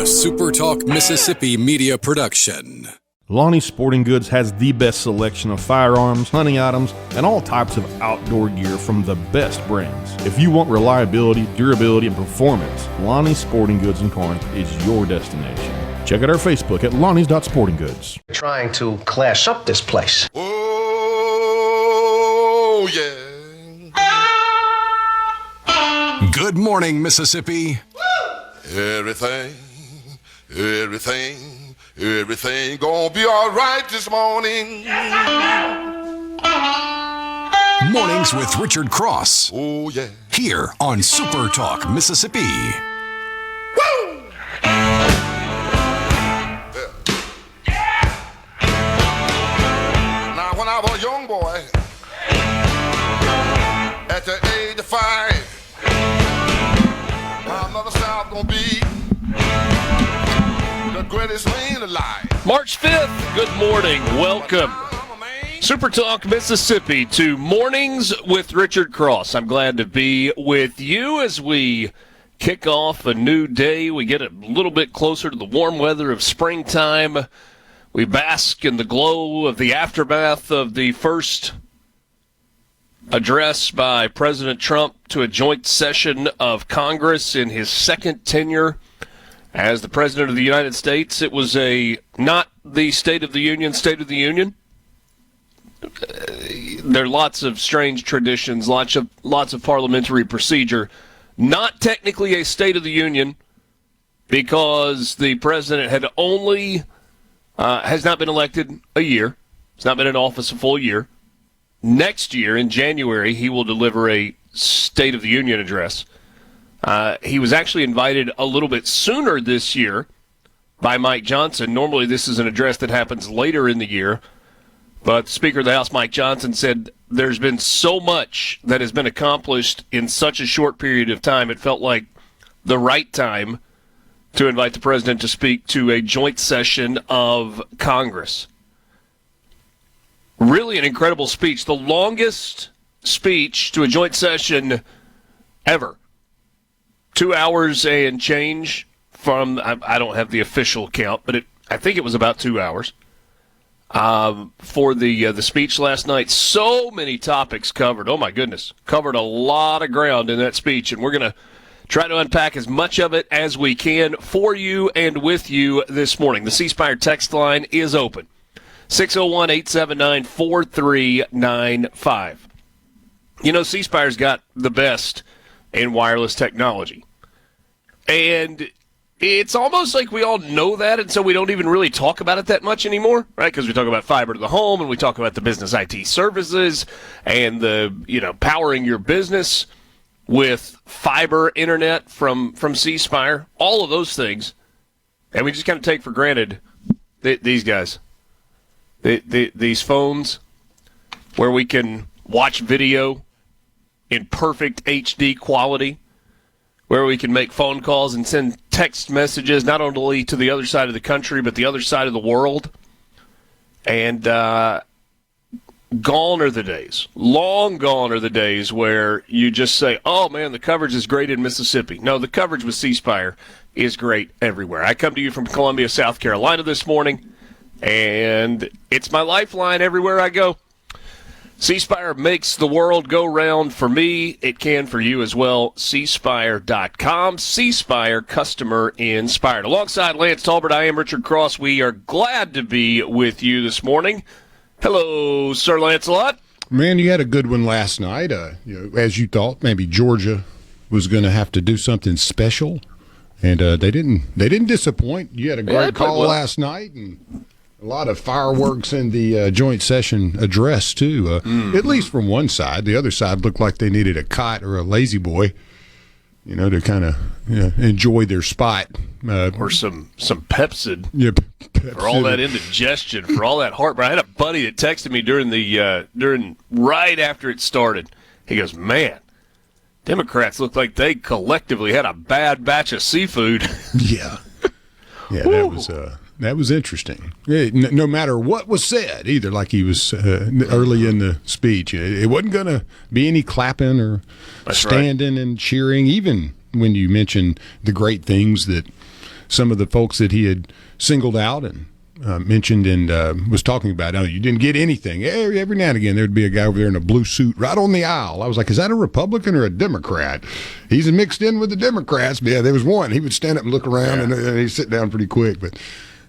SuperTalk Mississippi media production. Lonnie Sporting Goods has the best selection of firearms, hunting items, and all types of outdoor gear from the best brands. If you want reliability, durability, and performance, Lonnie Sporting Goods in Corinth is your destination. Check out our Facebook at lonnies.sportinggoods. Trying to class up this place. Oh, yeah. Good morning, Mississippi. Everything gonna be all right this morning. Mornings with Richard Cross. Oh, yeah. Here on SuperTalk Mississippi. Woo! Now, when I was a young boy, at the age of 5, my mother said I was gonna be the greatest man alive. March 5th, good morning, welcome. SuperTalk Mississippi to Mornings with Richard Cross. I'm glad to be with you as we kick off a new day. We get a little bit closer to the warm weather of springtime. We bask in the glow of the aftermath of the first address by President Trump to a joint session of Congress in his second tenure as the President of the United States. It was not the State of the Union. There are lots of strange traditions, lots of parliamentary procedure. Not technically a State of the Union because the President has not been elected a year. He's not been in office a full year. Next year, in January, he will deliver a State of the Union address. He was actually invited a little bit sooner this year by Mike Johnson. Normally, this is an address that happens later in the year. But Speaker of the House, Mike Johnson, said there's been so much that has been accomplished in such a short period of time, it felt like the right time to invite the President to speak to a joint session of Congress. Really an incredible speech. The longest speech to a joint session ever. 2 hours and change from, I don't have the official count, but I think it was about 2 hours for the speech last night. So many topics covered. Oh, my goodness. Covered a lot of ground in that speech, and we're going to try to unpack as much of it as we can for you and with you this morning. The C Spire text line is open. 601-879-4395. You know, C Spire's got the best in wireless technology. And it's almost like we all know that, and so we don't even really talk about it that much anymore, right? Because we talk about fiber to the home, and we talk about the business IT services and powering your business with fiber internet from C Spire, all of those things. And we just kind of take for granted these guys. These phones where we can watch video in perfect HD quality, where we can make phone calls and send text messages not only to the other side of the country but the other side of the world. And gone are the days, long gone are the days where you just say, oh, man, the coverage is great in Mississippi. No, the coverage with C Spire is great everywhere. I come to you from Columbia, South Carolina this morning, and it's my lifeline everywhere I go. C Spire makes the world go round for me. It can for you as well. cspire.com. C Spire, customer inspired. Alongside Lance Talbert, I am Richard Cross. We are glad to be with you this morning. Hello, Sir Lancelot. Man, you had a good one last night. As you thought, maybe Georgia was going to have to do something special, and they didn't disappoint. You had a great call last night, and a lot of fireworks in the joint session address, too, at least from one side. The other side looked like they needed a cot or a lazy boy, to kind of enjoy their spot. Or some Pepsid. Yeah, Pepsid. For all that indigestion, for all that heartburn. I had a buddy that texted me during right after it started. He goes, man, Democrats look like they collectively had a bad batch of seafood. Yeah. Yeah, that was interesting. No matter what was said, either, like he was early in the speech, it wasn't going to be any clapping or standing and cheering, even when you mentioned the great things that some of the folks that he had singled out and mentioned and was talking about. Oh, you didn't get anything. Every now and again, there'd be a guy over there in a blue suit right on the aisle. I was like, is that a Republican or a Democrat? He's mixed in with the Democrats. But yeah, there was one. He would stand up and look around, and he'd sit down pretty quick. But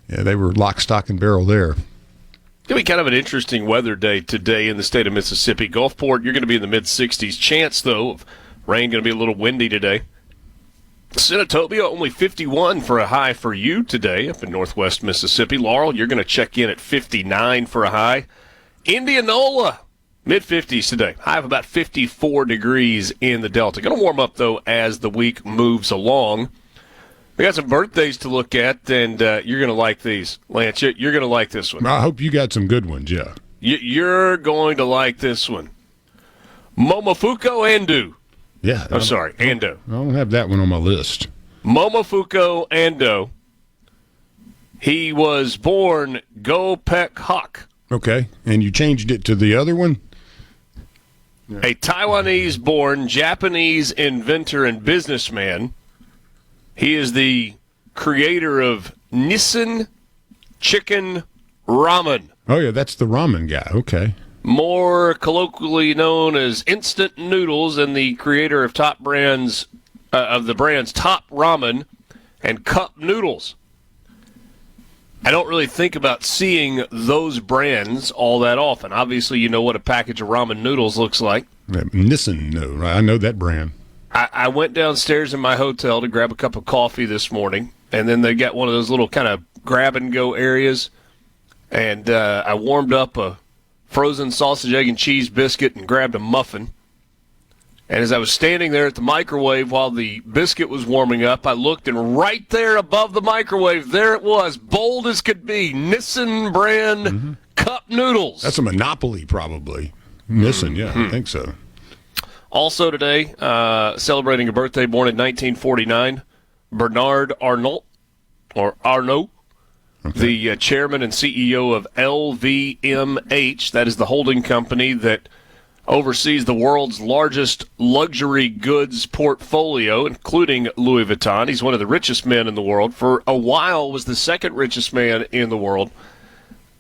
yeah, they were lock, stock, and barrel there. It's going to be kind of an interesting weather day today in the state of Mississippi. Gulfport, you're going to be in the mid-60s. Chance, though, of rain going to be a little windy today. Senatobia, only 51 for a high for you today up in northwest Mississippi. Laurel, you're going to check in at 59 for a high. Indianola, mid-50s today. High of about 54 degrees in the Delta. Going to warm up, though, as the week moves along. We got some birthdays to look at, and you're going to like these. Lance, you're going to like this one. I hope you got some good ones, yeah. You're going to like this one. Momofuku Ando. Yeah. I'm sorry, Ando. I don't have that one on my list. Momofuku Ando. He was born Go Pek Hok. Okay, and you changed it to the other one? A Taiwanese-born Japanese inventor and businessman. He is the creator of Nissin Chicken Ramen. Oh, yeah, that's the ramen guy. Okay. More colloquially known as instant noodles, and the creator of top brands of the brands Top Ramen and Cup Noodles. I don't really think about seeing those brands all that often. Obviously, you know what a package of ramen noodles looks like. Nissin, no, I know that brand. I went downstairs in my hotel to grab a cup of coffee this morning, and then they got one of those little kind of grab-and-go areas, and I warmed up a frozen sausage, egg, and cheese biscuit and grabbed a muffin. And as I was standing there at the microwave while the biscuit was warming up, I looked, and right there above the microwave, there it was, bold as could be, Nissin brand cup noodles. That's a monopoly, probably. Nissin, yeah, I think so. Also today, celebrating a birthday born in 1949, Bernard Arnault, the chairman and CEO of LVMH. That is the holding company that oversees the world's largest luxury goods portfolio, including Louis Vuitton. He's one of the richest men in the world. For a while, was the second richest man in the world.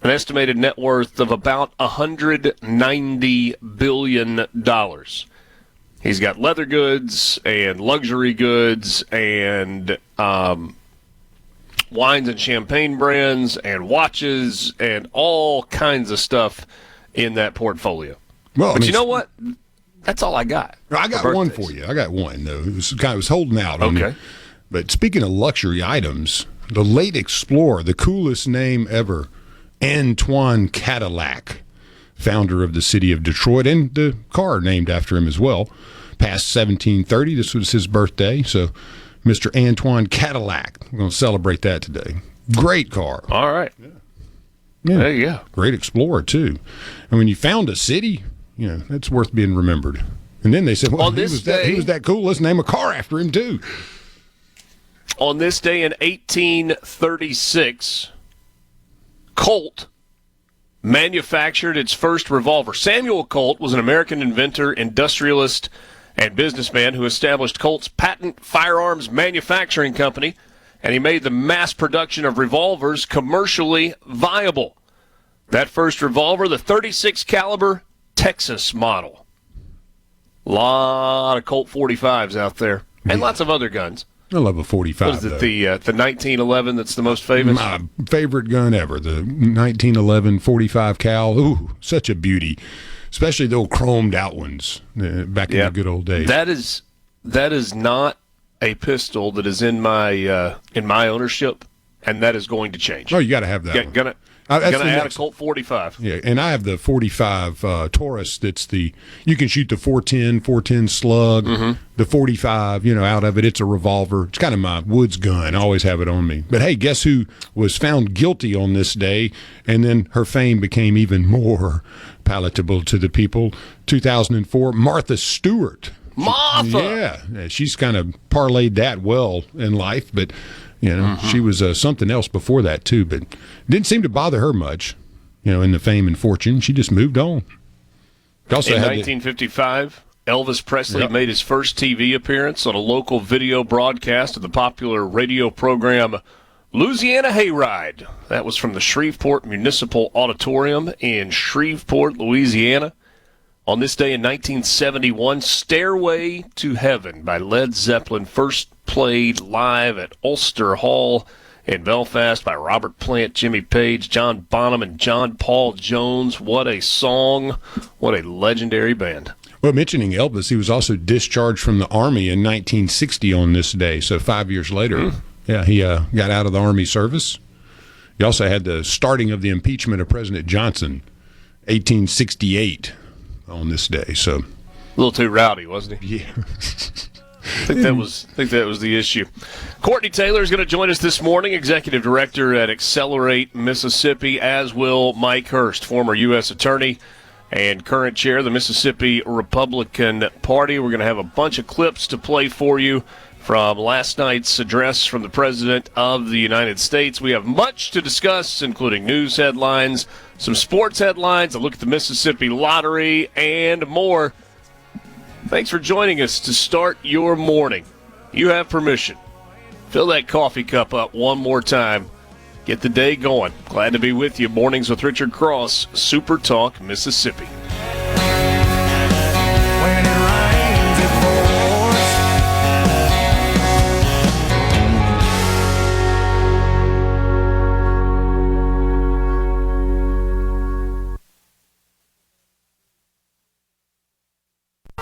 An estimated net worth of about $190 billion. He's got leather goods and luxury goods and wines and champagne brands and watches and all kinds of stuff in that portfolio. Well, but you know what? That's all I got. I got one for you. I got one, though. It was holding out on me. But speaking of luxury items, the late explorer, the coolest name ever, Antoine Cadillac, founder of the city of Detroit, and the car named after him as well. Past 1730, this was his birthday, so Mr. Antoine Cadillac, we're going to celebrate that today. Great car. All right. Yeah. There you go. Great explorer, too. And when you found a city, you know, that's worth being remembered. And then they said, well, he was that cool, let's name a car after him, too. On this day in 1836, Colt manufactured its first revolver. Samuel Colt was an American inventor, industrialist, and businessman who established Colt's patent firearms manufacturing company, and he made the mass production of revolvers commercially viable. That first revolver, the .36 caliber Texas model. A lot of Colt 45s out there, and lots of other guns. I love a 45. What is it, the 1911 that's the most famous? My favorite gun ever, the 1911 45 cal. Ooh, such a beauty. Especially the old chromed out ones back in the good old days. That is not a pistol that is in my ownership, and that is going to change. Oh, you got to have that one. Gonna add a Colt 45. Yeah, and I have the 45 Taurus. That's you can shoot the 410 slug, the 45, out of it. It's a revolver. It's kind of my woods gun. I always have it on me. But hey, guess who was found guilty on this day? And then her fame became even more palatable to the people. 2004, Martha Stewart. Martha! Yeah, she's kind of parlayed that well in life, but she was something else before that too, but it didn't seem to bother her much, in the fame and fortune. She just moved on. In 1955, Elvis Presley made his first TV appearance on a local video broadcast of the popular radio program Louisiana Hayride. That was from the Shreveport Municipal Auditorium in Shreveport, Louisiana. On this day in 1971, Stairway to Heaven by Led Zeppelin first played live at Ulster Hall in Belfast by Robert Plant, Jimmy Page, John Bonham, and John Paul Jones. What a song. What a legendary band. Well, mentioning Elvis, he was also discharged from the Army in 1960 on this day, so 5 years later. Yeah, he got out of the Army service. He also had the starting of the impeachment of President Johnson, 1868, on this day. So a little too rowdy, wasn't he? Yeah. I think that was the issue. Courtney Taylor is going to join us this morning, Executive Director at Accelerate Mississippi, as will Mike Hurst, former U.S. Attorney and current chair of the Mississippi Republican Party. We're going to have a bunch of clips to play for you from last night's address from the President of the United States. We have much to discuss, including news headlines, some sports headlines, a look at the Mississippi Lottery, and more. Thanks for joining us to start your morning. You have permission. Fill that coffee cup up one more time. Get the day going. Glad to be with you. Mornings with Richard Cross, Super Talk, Mississippi.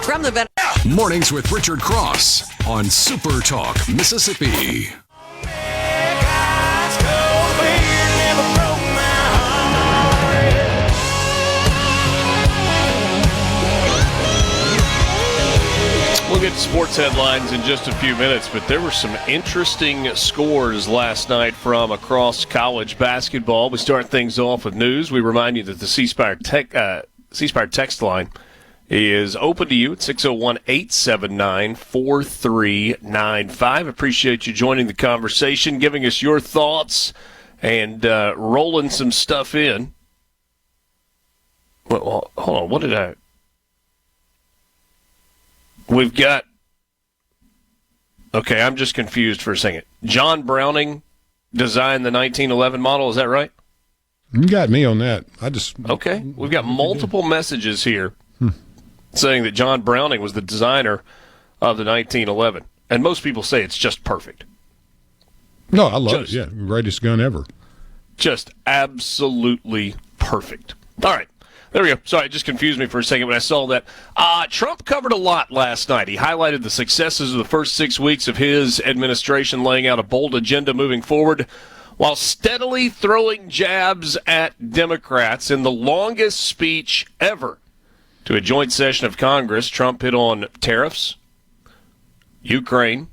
From the Mornings with Richard Cross on Super Talk, Mississippi. We'll get to sports headlines in just a few minutes, but there were some interesting scores last night from across college basketball. We start things off with news. We remind you that the C Spire text line is open to you at 601-879-4395. Appreciate you joining the conversation, giving us your thoughts, and rolling some stuff in. Well, hold on. We've got... Okay, I'm just confused for a second. John Browning designed the 1911 model, is that right? You got me on that. Okay, we've got multiple messages here saying that John Browning was the designer of the 1911. And most people say it's just perfect. No, I love it. Yeah, greatest gun ever. Just absolutely perfect. All right, there we go. Sorry, it just confused me for a second when I saw that. Trump covered a lot last night. He highlighted the successes of the first 6 weeks of his administration, laying out a bold agenda moving forward, while steadily throwing jabs at Democrats. In the longest speech ever to a joint session of Congress, Trump hit on tariffs, Ukraine,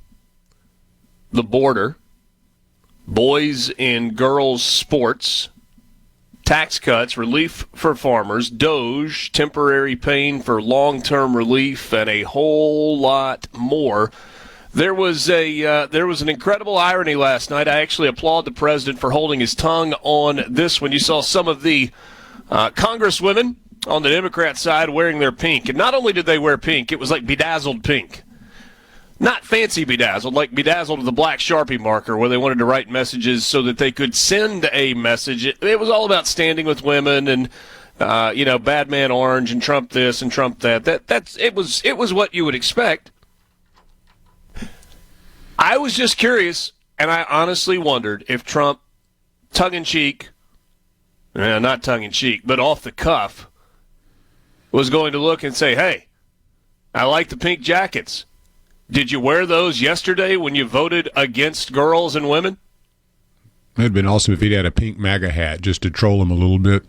the border, boys and girls sports, tax cuts, relief for farmers, DOGE, temporary pain for long-term relief, and a whole lot more. There was an incredible irony last night. I actually applaud the president for holding his tongue on this when you saw some of the congresswomen on the Democrat side wearing their pink. And not only did they wear pink, it was like bedazzled pink. Not fancy bedazzled, like bedazzled with a black Sharpie marker where they wanted to write messages so that they could send a message. It was all about standing with women and, bad man orange and Trump this and Trump that. It was what you would expect. I was just curious, and I honestly wondered if Trump, tongue-in-cheek, not tongue-in-cheek, but off the cuff, was going to look and say, hey, I like the pink jackets. Did you wear those yesterday when you voted against girls and women? It would have been awesome if he'd had a pink MAGA hat just to troll him a little bit.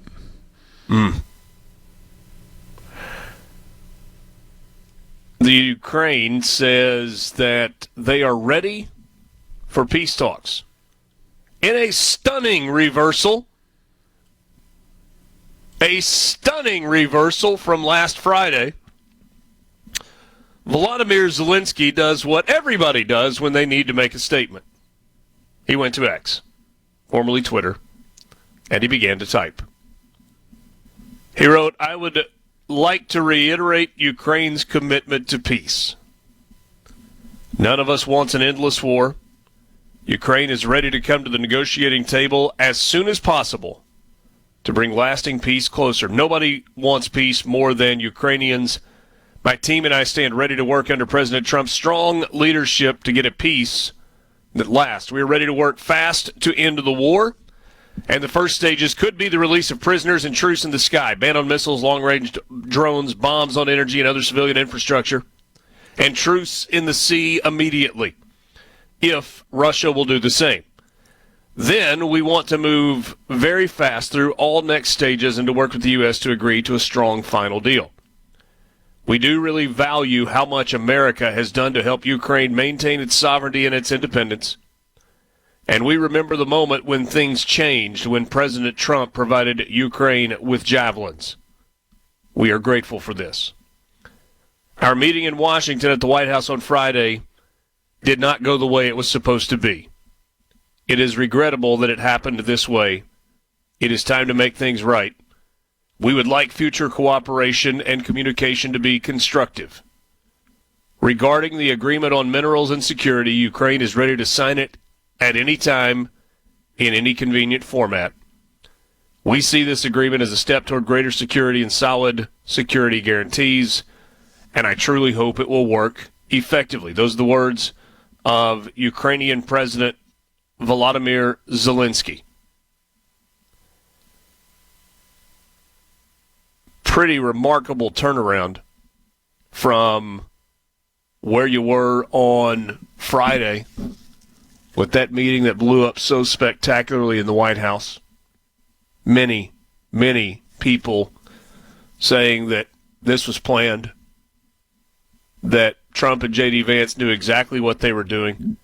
The Ukraine says that they are ready for peace talks. In a stunning reversal from last Friday, Volodymyr Zelensky does what everybody does when they need to make a statement. He went to X, formerly Twitter, and he began to type. He wrote, I would like to reiterate Ukraine's commitment to peace. None of us wants an endless war. Ukraine is ready to come to the negotiating table as soon as possible to bring lasting peace closer. Nobody wants peace more than Ukrainians. My team and I stand ready to work under President Trump's strong leadership to get a peace that lasts. We are ready to work fast to end the war, and the first stages could be the release of prisoners and truce in the sky, ban on missiles, long-range drones, bombs on energy and other civilian infrastructure, and truce in the sea immediately, if Russia will do the same. Then we want to move very fast through all next stages and to work with the U.S. to agree to a strong final deal. We do really value how much America has done to help Ukraine maintain its sovereignty and its independence. And we remember the moment when things changed, when President Trump provided Ukraine with javelins. We are grateful for this. Our meeting in Washington at the White House on Friday did not go the way it was supposed to be. It is regrettable that it happened this way. It is time to make things right. We would like future cooperation and communication to be constructive. Regarding the agreement on minerals and security, Ukraine is ready to sign it at any time, in any convenient format. We see this agreement as a step toward greater security and solid security guarantees, and I truly hope it will work effectively. Those are the words of Ukrainian President Volodymyr Zelensky. Pretty remarkable turnaround from where you were on Friday with that meeting that blew up so spectacularly in the White House. Many people saying that this was planned, that Trump and J.D. Vance knew exactly what they were doing.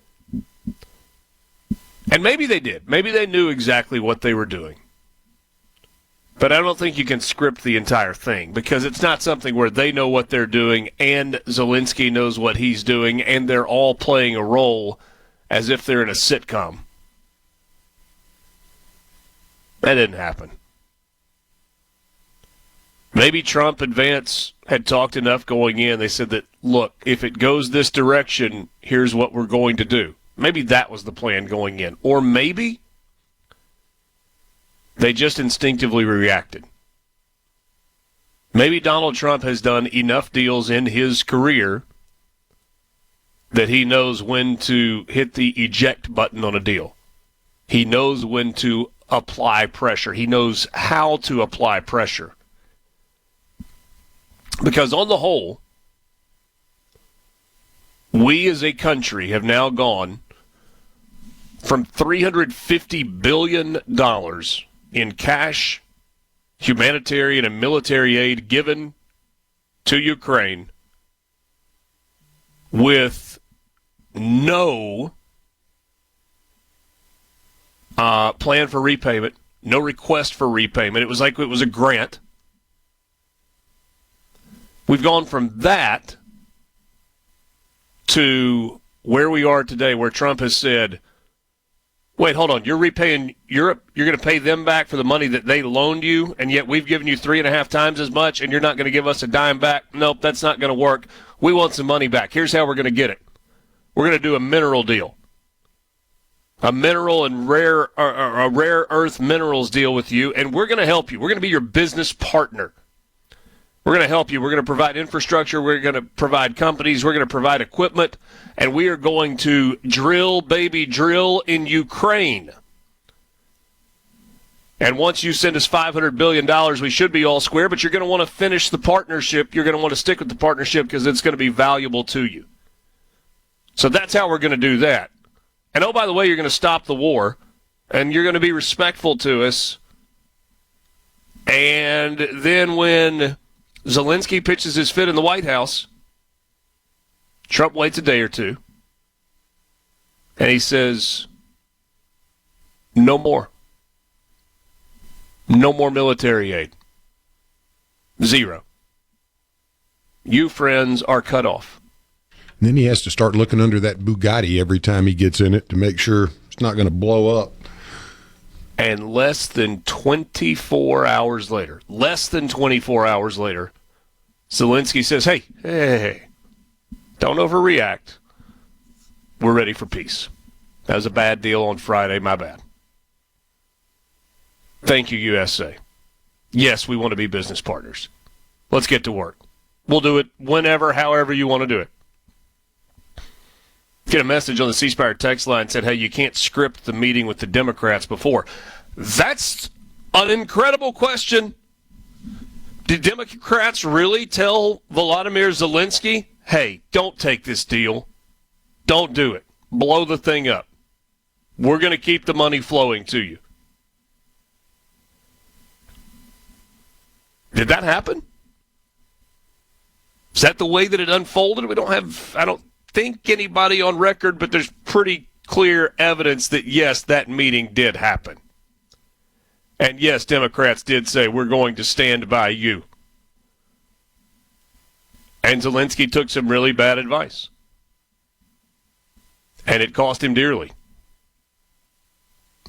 And maybe they did. Maybe they knew exactly what they were doing. But I don't think you can script the entire thing, because it's not something where they know what they're doing and Zelensky knows what he's doing and they're all playing a role as if they're in a sitcom. That didn't happen. Maybe Trump and Vance had talked enough going in. They said that, look, if it goes this direction, here's what we're going to do. Maybe that was the plan going in. Or maybe they just instinctively reacted. Maybe Donald Trump has done enough deals in his career that he knows when to hit the eject button on a deal. He knows when to apply pressure. He knows how to apply pressure. Because on the whole, we as a country have now gone from $350 billion in cash, humanitarian, and military aid given to Ukraine with no plan for repayment, no request for repayment. It was like it was a grant. We've gone from that to where we are today, where Trump has said, wait, hold on, you're repaying Europe, you're going to pay them back for the money that they loaned you, and yet we've given you 3.5 times as much, and you're not going to give us a dime back? Nope, that's not going to work. We want some money back. Here's how we're going to get it. We're going to do a mineral deal. A mineral and rare earth minerals deal with you, and we're going to help you. We're going to be your business partner. We're going to help you. We're going to provide infrastructure. We're going to provide companies. We're going to provide equipment. And we are going to drill, baby, drill in Ukraine. And once you send us $500 billion, we should be all square. But you're going to want to finish the partnership. You're going to want to stick with the partnership because it's going to be valuable to you. So that's how we're going to do that. And, oh, by the way, you're going to stop the war. And you're going to be respectful to us. And then when Zelensky pitches his fit in the White House, Trump waits a day or two, and he says, no more. No more military aid. Zero. You, friends, are cut off. And then he has to start looking under that Bugatti every time he gets in it to make sure it's not going to blow up. And less than 24 hours later, Zelensky says, hey, don't overreact. We're ready for peace. That was a bad deal on Friday, my bad. Thank you, USA. Yes, we want to be business partners. Let's get to work. We'll do it whenever, however you want to do it. Get a message on the C Spire text line said, hey, you can't script the meeting with the Democrats before. That's an incredible question. Did Democrats really tell Volodymyr Zelensky, hey, don't take this deal. Don't do it. Blow the thing up. We're going to keep the money flowing to you. Did that happen? Is that the way that it unfolded? I don't think anybody on record, but there's pretty clear evidence that, yes, that meeting did happen. And, yes, Democrats did say, we're going to stand by you. And Zelensky took some really bad advice. And it cost him dearly.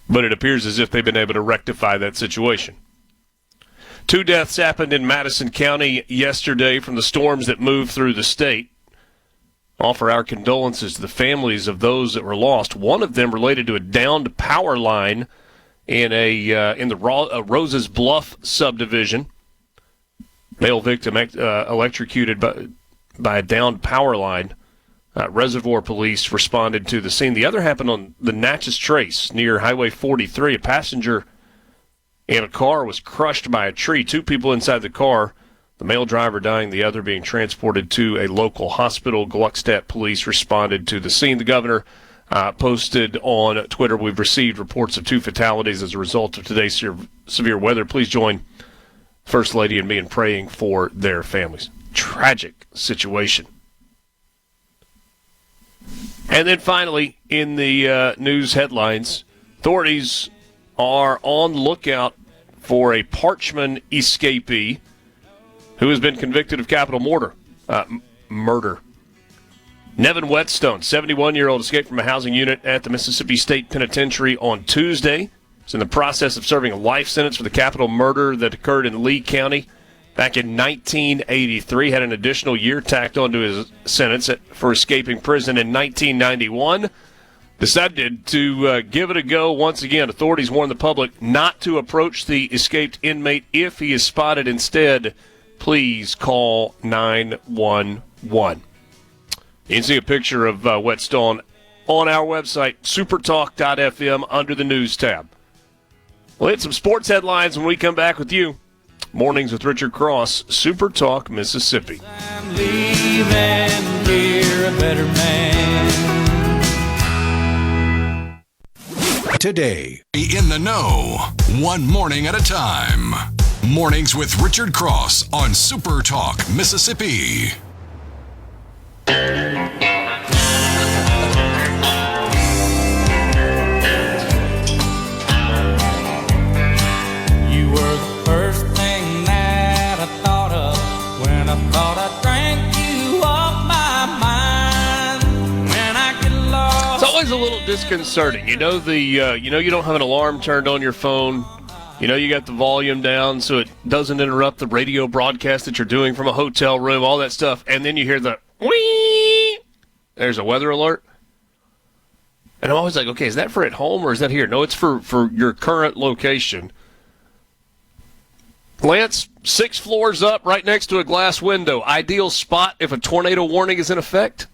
But it appears as if they've been able to rectify that situation. 2 deaths happened in Madison County yesterday from the storms that moved through the state. Offer our condolences to the families of those that were lost. One of them related to a downed power line in the Roses Bluff subdivision. Male victim electrocuted by a downed power line. Reservoir police responded to the scene. The other happened on the Natchez Trace near Highway 43. A passenger in a car was crushed by a tree. 2 people inside the car, the male driver dying, the other being transported to a local hospital. Gluckstadt police responded to the scene. The governor posted on Twitter, we've received reports of 2 fatalities as a result of today's severe weather. Please join First Lady and me in praying for their families. Tragic situation. And then finally, in the news headlines, authorities are on lookout for a Parchman escapee who has been convicted of capital murder. Nevin Whetstone, 71-year-old, escaped from a housing unit at the Mississippi State Penitentiary on Tuesday. He's in the process of serving a life sentence for the capital murder that occurred in Lee County back in 1983. Had an additional year tacked onto his sentence for escaping prison in 1991. Decided to give it a go once again. Authorities warn the public not to approach the escaped inmate if he is spotted. Instead, please call 911. You can see a picture of Whetstone on our website, supertalk.fm, under the news tab. We'll hit some sports headlines when we come back with you. Mornings with Richard Cross, Super Talk, Mississippi. I'm leaving here a better man. Today, be in the know, one morning at a time. Mornings with Richard Cross on Super Talk, Mississippi. You were the first thing that I thought of when I thought I drank you off my mind. When I get lost. It's always a little disconcerting. You know you don't have an alarm turned on your phone. You know you got the volume down so it doesn't interrupt the radio broadcast that you're doing from a hotel room, all that stuff, and then you hear the whee! There's a weather alert. And I'm always like, okay, is that for at home or is that here? No, it's for your current location. Lance, 6 floors up, right next to a glass window. Ideal spot if a tornado warning is in effect?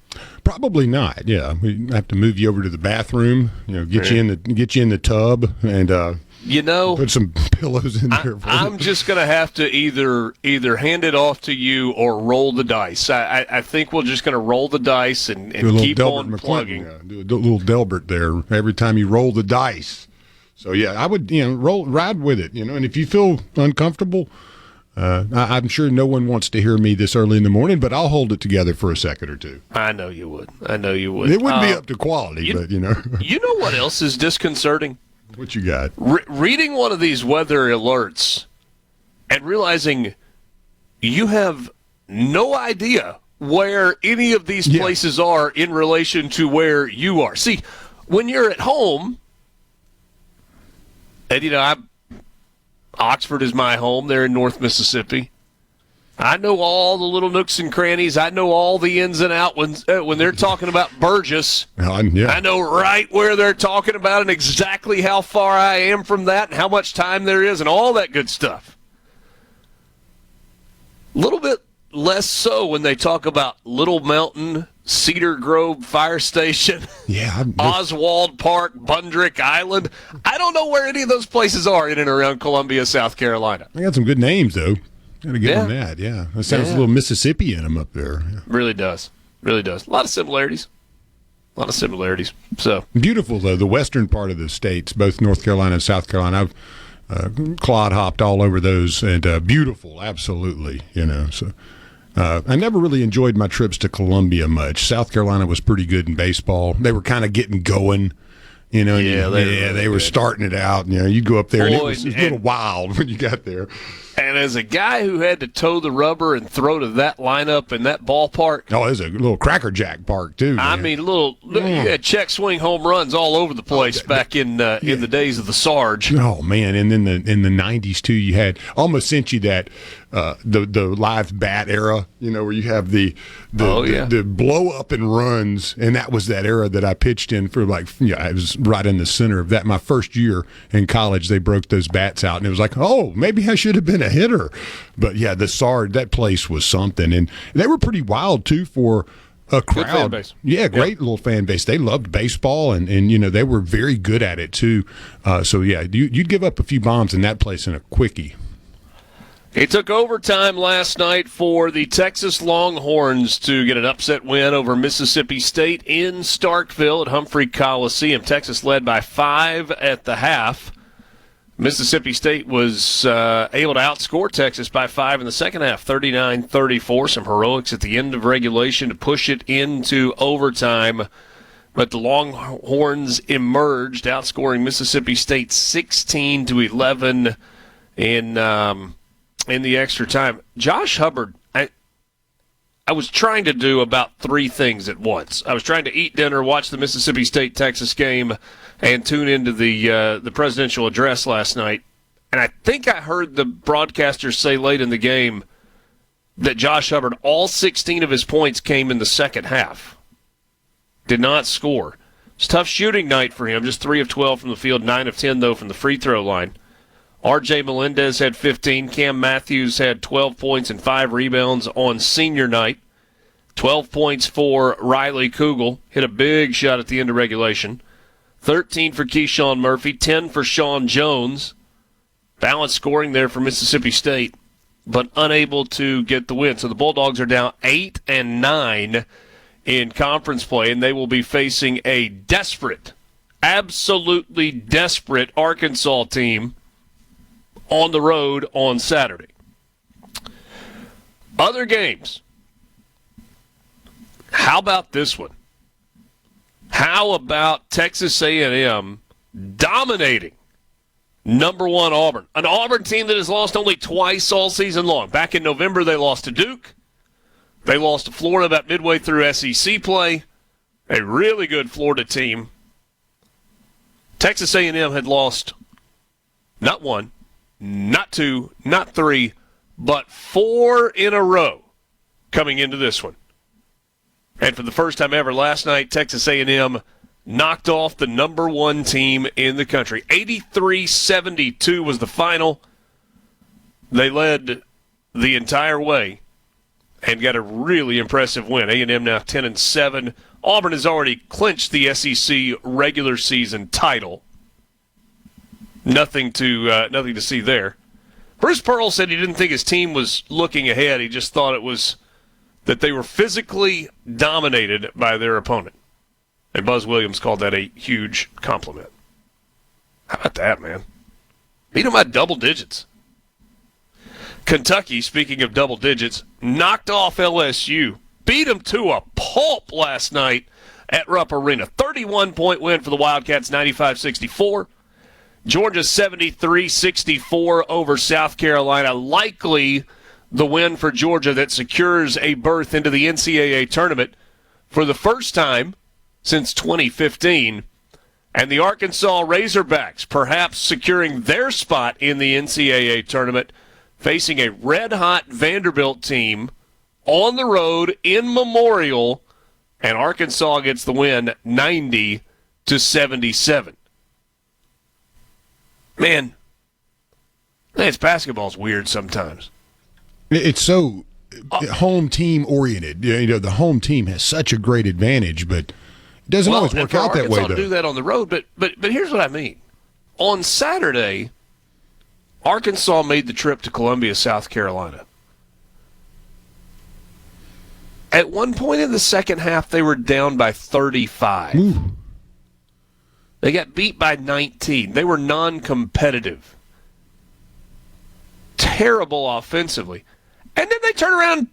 Probably not. Yeah, we have to move you over to the bathroom. Get you in the tub and put some pillows in there. I'm just going to have to either hand it off to you or roll the dice. I think we're just going to roll the dice and keep on plugging. Do a little Delbert there every time you roll the dice. So yeah, I would ride with it. And if you feel uncomfortable, I'm sure no one wants to hear me this early in the morning, but I'll hold it together for a second or two. I know you would. It wouldn't be up to quality, but You know what else is disconcerting? What you got? Reading one of these weather alerts and realizing you have no idea where any of these places are in relation to where you are. See, when you're at home, and Oxford is my home there in North Mississippi, I know all the little nooks and crannies. I know all the ins and outs when they're talking about Burgess. Yeah. I know right where they're talking about and exactly how far I am from that and how much time there is and all that good stuff. A little bit less so when they talk about Little Mountain, Cedar Grove Fire Station, Oswald Park, Bundrick Island. I don't know where any of those places are in and around Columbia, South Carolina. They got some good names, though. Got to give them that, yeah. That sounds a little Mississippi in them up there. Yeah. Really does. Really does. A lot of similarities. So beautiful, though, the western part of the states, both North Carolina and South Carolina. I've clod hopped all over those, and beautiful, absolutely, So I never really enjoyed my trips to Columbia much. South Carolina was pretty good in baseball. They were kind of getting going. They were starting it out. You'd go up there, and it was a little wild when you got there. And as a guy who had to toe the rubber and throw to that lineup in that ballpark. Oh, it was a little Cracker Jack park, too. I mean, you had check swing home runs all over the place back in the days of the Sarge. Oh, man. And then in the 90s, too, you had almost sent you that the live bat era, where you have the blow up and runs. And that was that era that I pitched in for I was right in the center of that. My first year in college, they broke those bats out. And it was like, oh, maybe I should have been a hitter. But, yeah, the Sarge, that place was something. And they were pretty wild, too, for a crowd. Good fan base. Yeah, great little fan base. They loved baseball, and they were very good at it, too. You'd give up a few bombs in that place in a quickie. It took overtime last night for the Texas Longhorns to get an upset win over Mississippi State in Starkville at Humphrey Coliseum. Texas led by 5 at the half. Mississippi State was able to outscore Texas by 5 in the second half, 39-34. Some heroics at the end of regulation to push it into overtime. But the Longhorns emerged, outscoring Mississippi State 16-11 in the extra time. Josh Hubbard, I was trying to do about 3 things at once. I was trying to eat dinner, watch the Mississippi State-Texas game, and tune into the presidential address last night. And I think I heard the broadcaster say late in the game that Josh Hubbard, all 16 of his points came in the second half. Did not score. It's a tough shooting night for him, just 3 of 12 from the field, 9 of 10, though, from the free throw line. R.J. Melendez had 15. Cam Matthews had 12 points and 5 rebounds on senior night. 12 points for Riley Kugel. Hit a big shot at the end of regulation. 13 for Keyshawn Murphy. 10 for Sean Jones. Balanced scoring there for Mississippi State, but unable to get the win. So the Bulldogs are down 8-9 in conference play, and they will be facing a desperate, absolutely desperate Arkansas team on the road on Saturday. Other games. How about this one? How about Texas A&M dominating number 1 Auburn? An Auburn team that has lost only twice all season long. Back in November, they lost to Duke. They lost to Florida about midway through SEC play. A really good Florida team. Texas A&M had lost not 1, not 2, not 3, but 4 in a row coming into this one. And for the first time ever last night, Texas A&M knocked off the number 1 team in the country. 83-72 was the final. They led the entire way and got a really impressive win. A&M now 10-7. Auburn has already clinched the SEC regular season title. Nothing to see there. Bruce Pearl said he didn't think his team was looking ahead. He just thought it was that they were physically dominated by their opponent. And Buzz Williams called that a huge compliment. How about that, man? Beat them by double digits. Kentucky, speaking of double digits, knocked off LSU. Beat them to a pulp last night at Rupp Arena. 31-point win for the Wildcats, 95-64. Georgia 73-64 over South Carolina. Likely the win for Georgia that secures a berth into the NCAA tournament for the first time since 2015. And the Arkansas Razorbacks perhaps securing their spot in the NCAA tournament facing a red-hot Vanderbilt team on the road in Memorial, and Arkansas gets the win 90-77. Man, it's basketball's weird sometimes. It's so home team oriented. The home team has such a great advantage, but it doesn't always work out that way, though. Do that on the road, but here's what I mean. On Saturday, Arkansas made the trip to Columbia, South Carolina. At one point in the second half, they were down by 35. Ooh. They got beat by 19. They were non-competitive. Terrible offensively. And then they turn around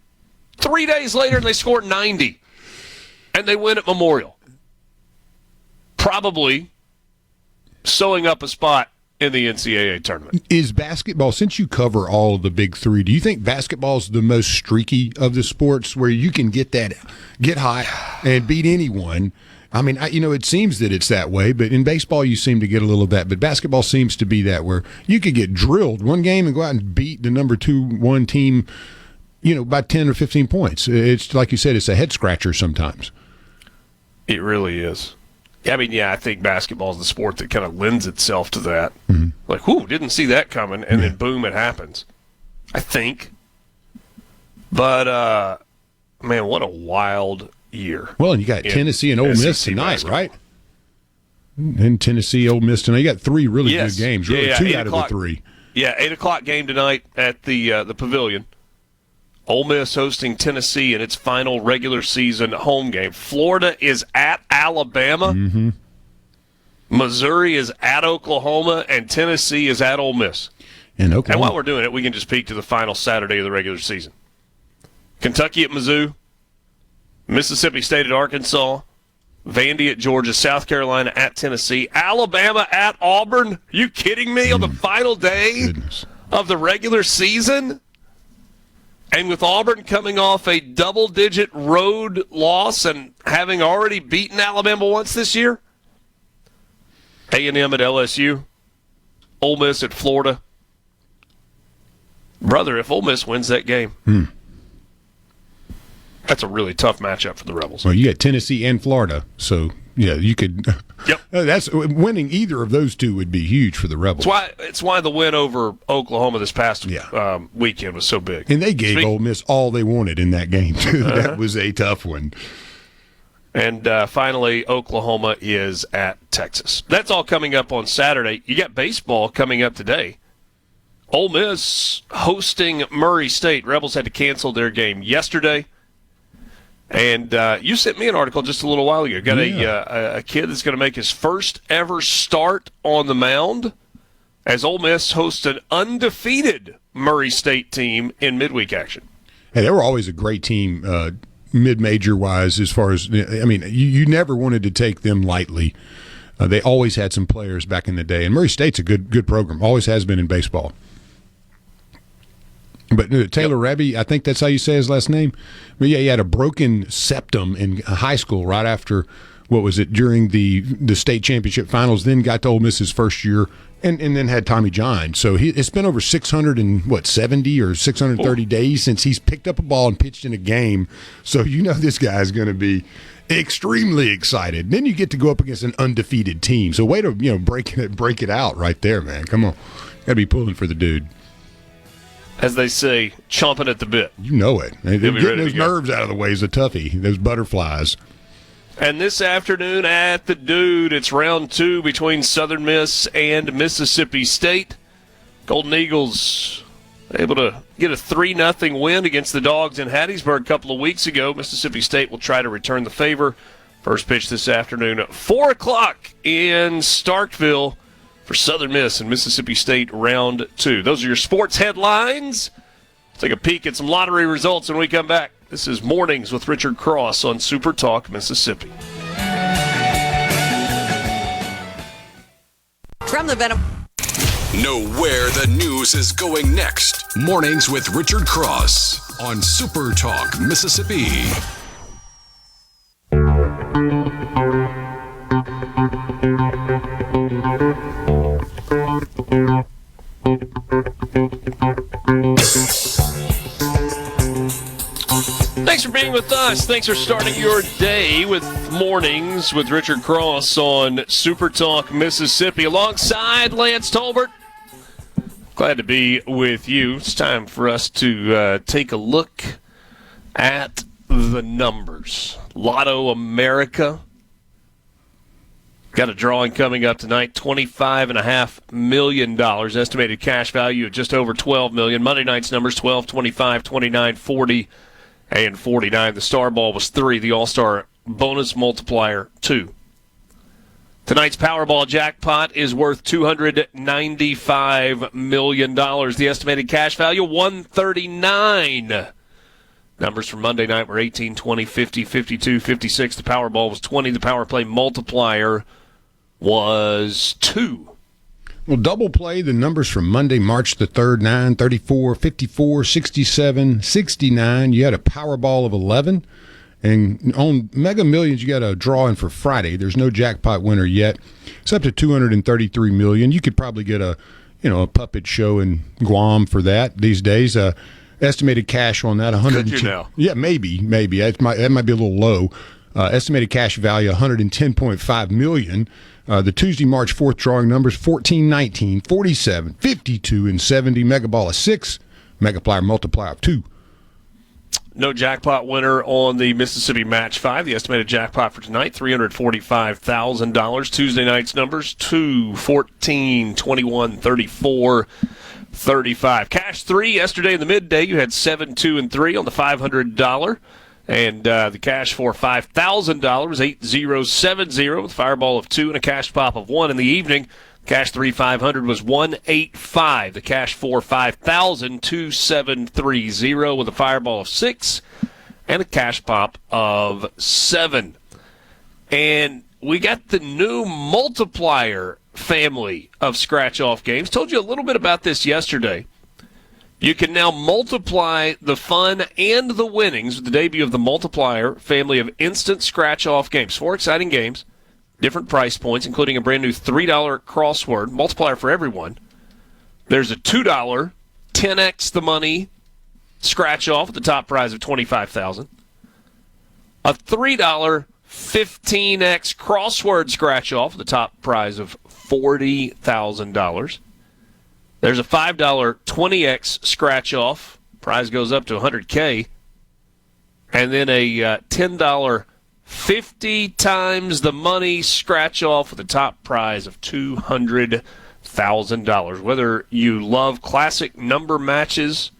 3 days later and they score 90. And they win at Memorial. Probably sewing up a spot in the NCAA tournament. Is basketball, since you cover all of the big three, do you think basketball is the most streaky of the sports where you can get hot and beat anyone? I mean, it seems that it's that way, but in baseball you seem to get a little of that. But basketball seems to be that where you could get drilled one game and go out and beat the number 2-1 team, by 10 or 15 points. It's like you said, it's a head scratcher sometimes. It really is. I think basketball is the sport that kind of lends itself to that. Mm-hmm. Like, didn't see that coming, and then boom, it happens. I think. But, man, what a wild year. Well, and you got Tennessee and Ole Miss tonight, basketball. right? And Tennessee, Ole Miss tonight. You got three really good games, really 2 out of the 3. Yeah, 8 o'clock game tonight at the Pavilion. Ole Miss hosting Tennessee in its final regular season home game. Florida is at Alabama. Mm-hmm. Missouri is at Oklahoma, and Tennessee is at Ole Miss. And while we're doing it, we can just peek to the final Saturday of the regular season. Kentucky at Mizzou, Mississippi State at Arkansas, Vandy at Georgia, South Carolina at Tennessee, Alabama at Auburn. Are you kidding me? On the final day of the regular season? And with Auburn coming off a double-digit road loss and having already beaten Alabama once this year, A&M at LSU, Ole Miss at Florida. Brother, if Ole Miss wins that game, that's a really tough matchup for the Rebels. Well, you got Tennessee and Florida, so you could. Yep. That's winning either of those two would be huge for the Rebels. It's why the win over Oklahoma this past weekend was so big. And they gave Ole Miss all they wanted in that game too. That was a tough one. And finally, Oklahoma is at Texas. That's all coming up on Saturday. You got baseball coming up today. Ole Miss hosting Murray State. Rebels had to cancel their game yesterday. And you sent me an article just a little while ago. Got a kid that's going to make his first ever start on the mound as Ole Miss hosts an undefeated Murray State team in midweek action. Hey, they were always a great team mid-major wise as far as, you never wanted to take them lightly. They always had some players back in the day. And Murray State's a good program, always has been in baseball. But Taylor Rebbe, I think that's how you say his last name. But he had a broken septum in high school right after, during the state championship finals, then got to Ole Miss his first year, and then had Tommy John. So it's been over 670 or 630 days since he's picked up a ball and pitched in a game. So this guy's going to be extremely excited. And then you get to go up against an undefeated team. So way to break it out right there, man. Come on. Got to be pulling for the dude. As they say, chomping at the bit. You know it. Getting those nerves out of the way is a toughie, those butterflies. And this afternoon at the Dude, it's round 2 between Southern Miss and Mississippi State. Golden Eagles able to get a 3-0 win against the Dogs in Hattiesburg a couple of weeks ago. Mississippi State will try to return the favor. First pitch this afternoon at 4 o'clock in Starkville for Southern Miss and Mississippi State round 2. Those are your sports headlines. Let's take a peek at some lottery results when we come back. This is Mornings with Richard Cross on SuperTalk Mississippi. From the Venom. Know where the news is going next. Mornings with Richard Cross on SuperTalk Mississippi. with us. Thanks for starting your day with Mornings with Richard Cross on SuperTalk Mississippi alongside Lance Tolbert. Glad to be with you. It's time for us to take a look at the numbers. Lotto America. Got a drawing coming up tonight, $25.5 million. Estimated cash value of just over $12 million. Monday night's numbers, 12, 25, 29, 40, and 49. The star ball was 3. The all-star bonus multiplier, 2. Tonight's Powerball jackpot is worth $295 million. The estimated cash value, $139. Numbers from Monday night were 18, 20, 50, 52, 56. The Powerball was 20. The Power Play multiplier was 2. Well, double play, the numbers from Monday, March the 3rd, 9, 34, 54, 67, 69. You had a Powerball of 11. And on Mega Millions, you got a drawing for Friday. There's no jackpot winner yet. It's up to $233 million. You could probably get a puppet show in Guam for that these days. Estimated cash on that, 100. Could you now? Yeah, maybe. That might be a little low. Estimated cash value, $110.5 million. The Tuesday, March 4th drawing numbers, 14, 19, 47, 52, and 70. Mega Ball of 6. Megaplier multiplier of 2. No jackpot winner on the Mississippi Match 5. The estimated jackpot for tonight, $345,000. Tuesday night's numbers, 2, 14, 21, 34, 35. Cash 3 yesterday in the midday. You had 7, 2, and 3 on the $500. And the cash for $5,000, 8070 with a fireball of 2 and a cash pop of 1 in the evening. Cash 3,500 was 185. The cash for 5,000, 2730 with a fireball of 6 and a cash pop of 7. And we got the new multiplier family of scratch-off games. Told you a little bit about this yesterday. You can now multiply the fun and the winnings with the debut of the multiplier family of instant scratch-off games. 4 exciting games, different price points, including a brand new $3 crossword, multiplier for everyone. There's a $2 10x the money scratch-off with the top prize of $25,000. A $3 15x crossword scratch-off with the top prize of $40,000. There's a $5 20x scratch-off. Prize goes up to $100K. And then a $10 50 times the money scratch-off with a top prize of $200,000. Whether you love classic number matches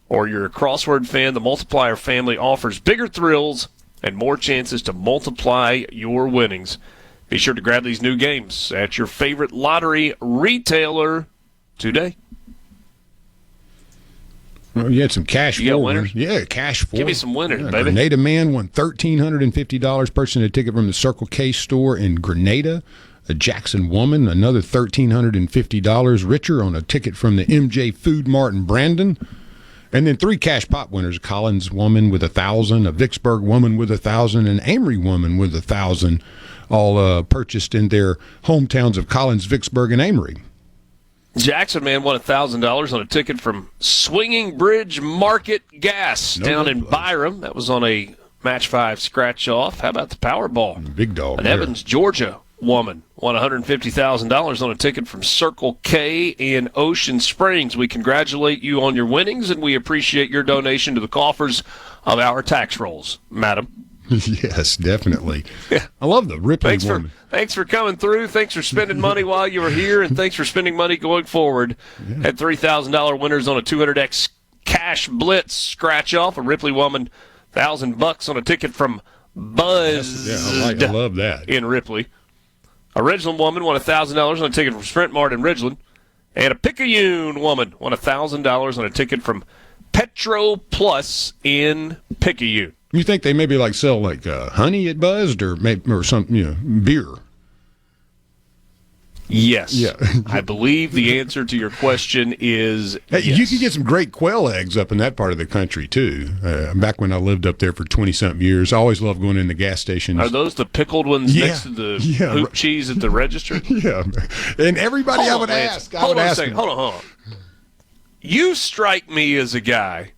or you're a crossword fan, the multiplier family offers bigger thrills and more chances to multiply your winnings. Be sure to grab these new games at your favorite lottery retailer today. Well, you had some cash you got for winners? Yeah, cash for. Give me some winners, baby. Grenada Man won $1,350. Purchasing a ticket from the Circle K store in Grenada. A Jackson woman, another $1,350 richer on a ticket from the MJ Food Mart in Brandon. And then 3 cash pop winners: a Collins woman with $1,000, a Vicksburg woman with $1,000, and an Amory woman with $1,000, all purchased in their hometowns of Collins, Vicksburg, and Amory. Jackson man won $1,000 on a ticket from Swinging Bridge Market Gas down in Byram. That was on a Match 5 scratch-off. How about the Powerball? Big dog. An Evans, Georgia woman won $150,000 on a ticket from Circle K in Ocean Springs. We congratulate you on your winnings, and we appreciate your donation to the coffers of our tax rolls, madam. Yes, definitely. Yeah. I love the Ripley woman. Thanks for coming through. Thanks for spending money while you were here, and thanks for spending money going forward. Yeah. Had $3,000 winners on a 200x cash blitz scratch-off. A Ripley woman, $1,000 on a ticket from Buzz. Yeah, I love that. In Ripley. A Ridgeland woman won $1,000 on a ticket from Sprint Mart in Ridgeland. And a Picayune woman won $1,000 on a ticket from Petro Plus in Picayune. You think they maybe sell honey at Buzzed or some beer? Yes. Yeah. I believe the answer to your question is yes. You can get some great quail eggs up in that part of the country too. Back when I lived up there for 20-something years, I always loved going in the gas stations. Are those the pickled ones next to the hoop cheese at the register? Yeah. And everybody I would ask. Hold on a second. Hold on. You strike me as a guy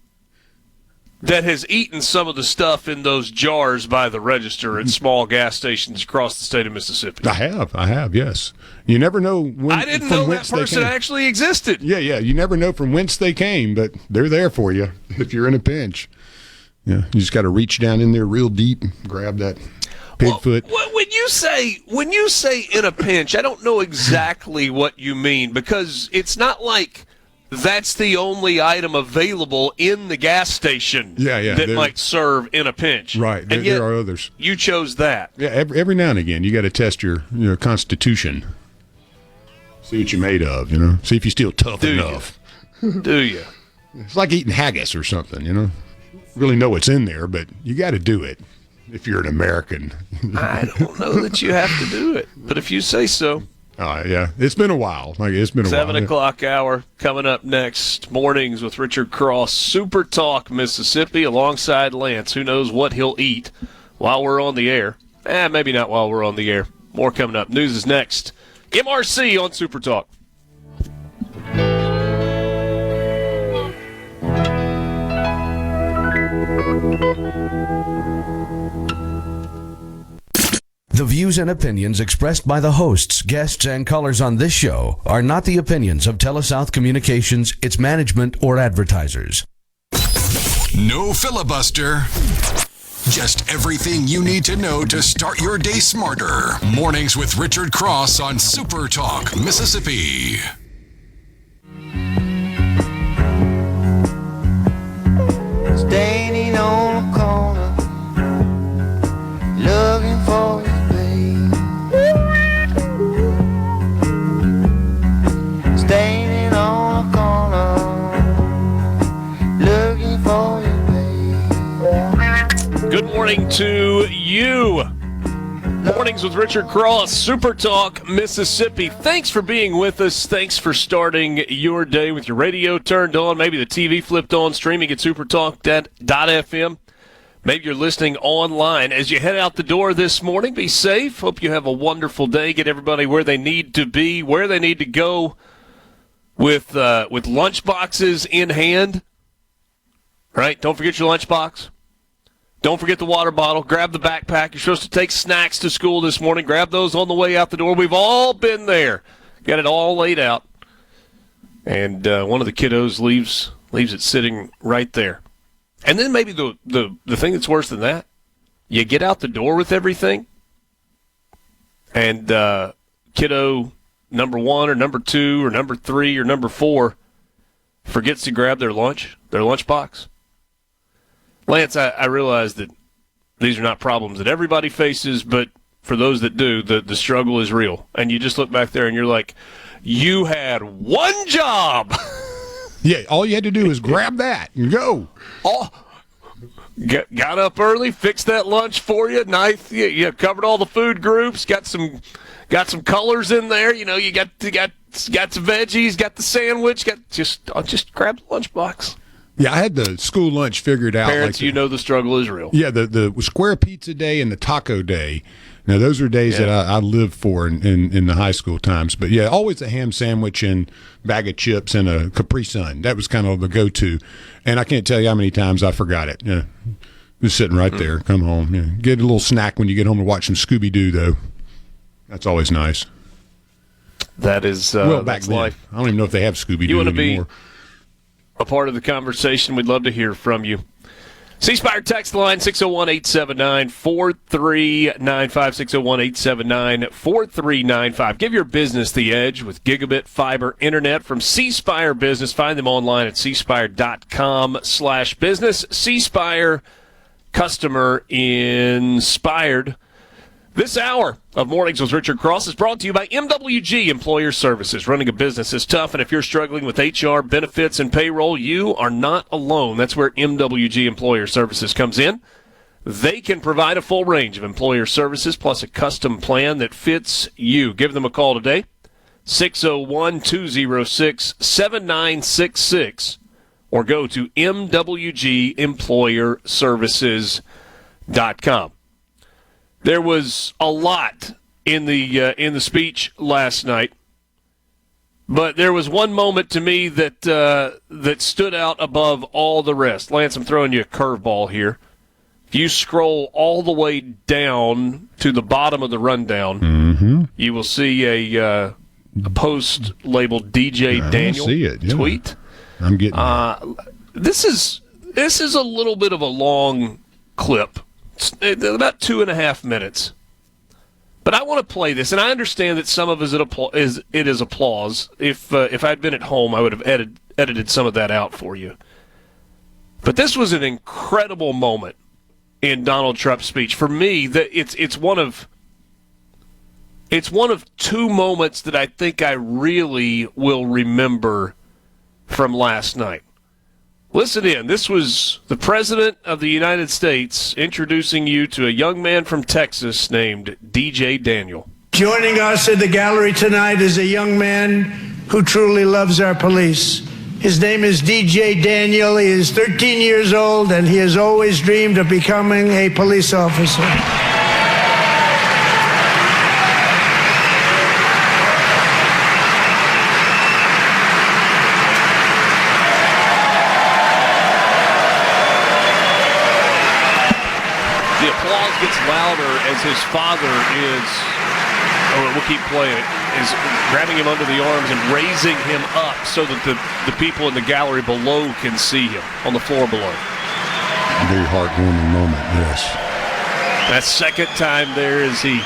that has eaten some of the stuff in those jars by the register at small gas stations across the state of Mississippi. I have, yes. You never know when. I didn't know that person actually existed. Yeah. You never know from whence they came, but they're there for you if you're in a pinch. Yeah, you just got to reach down in there real deep and grab that pig foot. When you say in a pinch, I don't know exactly what you mean, because it's not like that's the only item available in the gas station that might serve in a pinch. Right, there are others. You chose that. Yeah, every now and again, you got to test your constitution. See what you're made of, See if you're still tough enough. Do you? It's like eating haggis or something, Really know what's in there, but you got to do it if you're an American. I don't know that you have to do it, but if you say so. Yeah, it's been a while. 7 o'clock hour coming up next. Mornings with Richard Cross, Super Talk Mississippi, alongside Lance. Who knows what he'll eat while we're on the air? Maybe not while we're on the air. More coming up. News is next. MRC on Super Talk. The views and opinions expressed by the hosts, guests, and callers on this show are not the opinions of TeleSouth Communications, its management, or advertisers. No filibuster. Just everything you need to know to start your day smarter. Mornings with Richard Cross on Super Talk, Mississippi. Standing on a corner, looking for you. Standing on a corner, looking for you, babe. Good morning to you. Mornings with Richard Cross, Super Talk, Mississippi. Thanks for being with us. Thanks for starting your day with your radio turned on, maybe the TV flipped on, streaming at supertalk.fm. Maybe you're listening online. As you head out the door this morning, be safe. Hope you have a wonderful day. Get everybody where they need to be, where they need to go, with lunch boxes in hand. Right? Don't forget your lunch box. Don't forget the water bottle. Grab the backpack. You're supposed to take snacks to school this morning. Grab those on the way out the door. We've all been there. Got it all laid out. And one of the kiddos leaves it sitting right there. And then maybe the thing that's worse than that, you get out the door with everything, and kiddo number 1 or number 2 or number 3 or number 4 forgets to grab their lunch box. Lance, I realize that these are not problems that everybody faces, but for those that do, the struggle is real. And you just look back there and you're like, you had one job. Yeah, all you had to do is grab that and go. Got up early, fixed that lunch for you. Nice, you covered all the food groups. Got some colors in there. You got some veggies. Got the sandwich. Just grab the lunchbox. Yeah, I had the school lunch figured out. Parents, the struggle is real. Yeah, the square pizza day and the taco day. Now, those are days that I lived for in the high school times. But, yeah, always a ham sandwich and bag of chips and a Capri Sun. That was kind of the go-to. And I can't tell you how many times I forgot it. Yeah, just sitting right there. Come home. Yeah. Get a little snack when you get home and watch some Scooby-Doo, though. That's always nice. That is back that's then. life. I don't even know if they have Scooby-Doo you want to anymore. Be a part of the conversation? We'd love to hear from you. C-Spire text line 601-879-4395, 601-879-4395. Give your business the edge with gigabit fiber internet from C-Spire Business. Find them online at cspire.com/business. C-Spire, customer inspired. This hour of Mornings with Richard Cross is brought to you by MWG Employer Services. Running a business is tough, and if you're struggling with HR, benefits, and payroll, you are not alone. That's where MWG Employer Services comes in. They can provide a full range of employer services plus a custom plan that fits you. Give them a call today, 601-206-7966, or go to MWGEmployerServices.com. There was a lot in the speech last night, But there was one moment to me that that stood out above all the rest. Lance, I'm throwing you a curveball here. If you scroll all the way down to the bottom of the rundown, you will see a post labeled DJ Daniel tweet. I'm getting this is a little bit of a long clip. It's about 2.5 minutes. But I want to play this, and I understand that some of it is applause. If I'd been at home, I would have edited some of that out for you. But this was an incredible moment in Donald Trump's speech. For me, it's one of two moments that I think I really will remember from last night. Listen in. This was the President of the United States introducing you to a young man from Texas named DJ Daniel. Joining us in the gallery tonight is a young man who truly loves our police. His name is DJ Daniel. He is 13 years old, and he has always dreamed of becoming a police officer. The applause gets louder as his father we'll keep playing it, is grabbing him under the arms and raising him up so that the people in the gallery below can see him on the floor below. Very heartwarming moment, yes. That second time there as he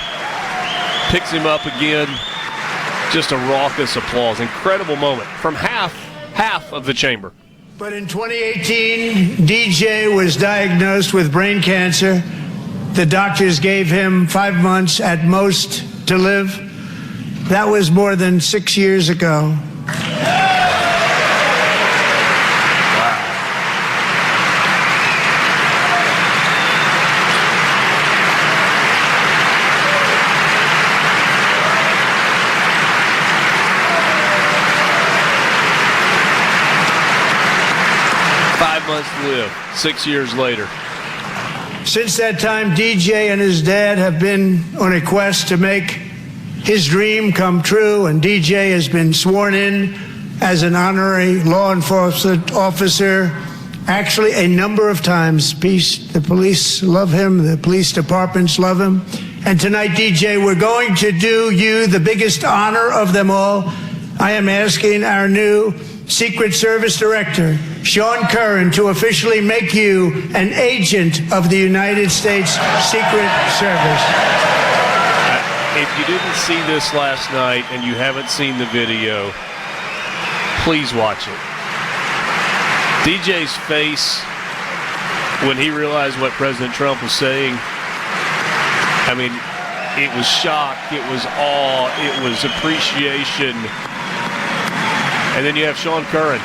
picks him up again, just a raucous applause. Incredible moment from half of the chamber. But in 2018, DJ was diagnosed with brain cancer. The doctors gave him 5 months at most to live. That was more than 6 years ago. Wow. 5 months to live, 6 years later. Since that time, DJ and his dad have been on a quest to make his dream come true, and DJ has been sworn in as an honorary law enforcement officer actually a number of times. The police love him, the police departments love him. And tonight, DJ, we're going to do you the biggest honor of them all. I am asking our new Secret Service Director, Sean Curran, to officially make you an agent of the United States Secret Service. If you didn't see this last night and you haven't seen the video, please watch it. DJ's face when he realized what President Trump was saying, I mean, it was shock, it was awe, it was appreciation. And then you have Sean Curran.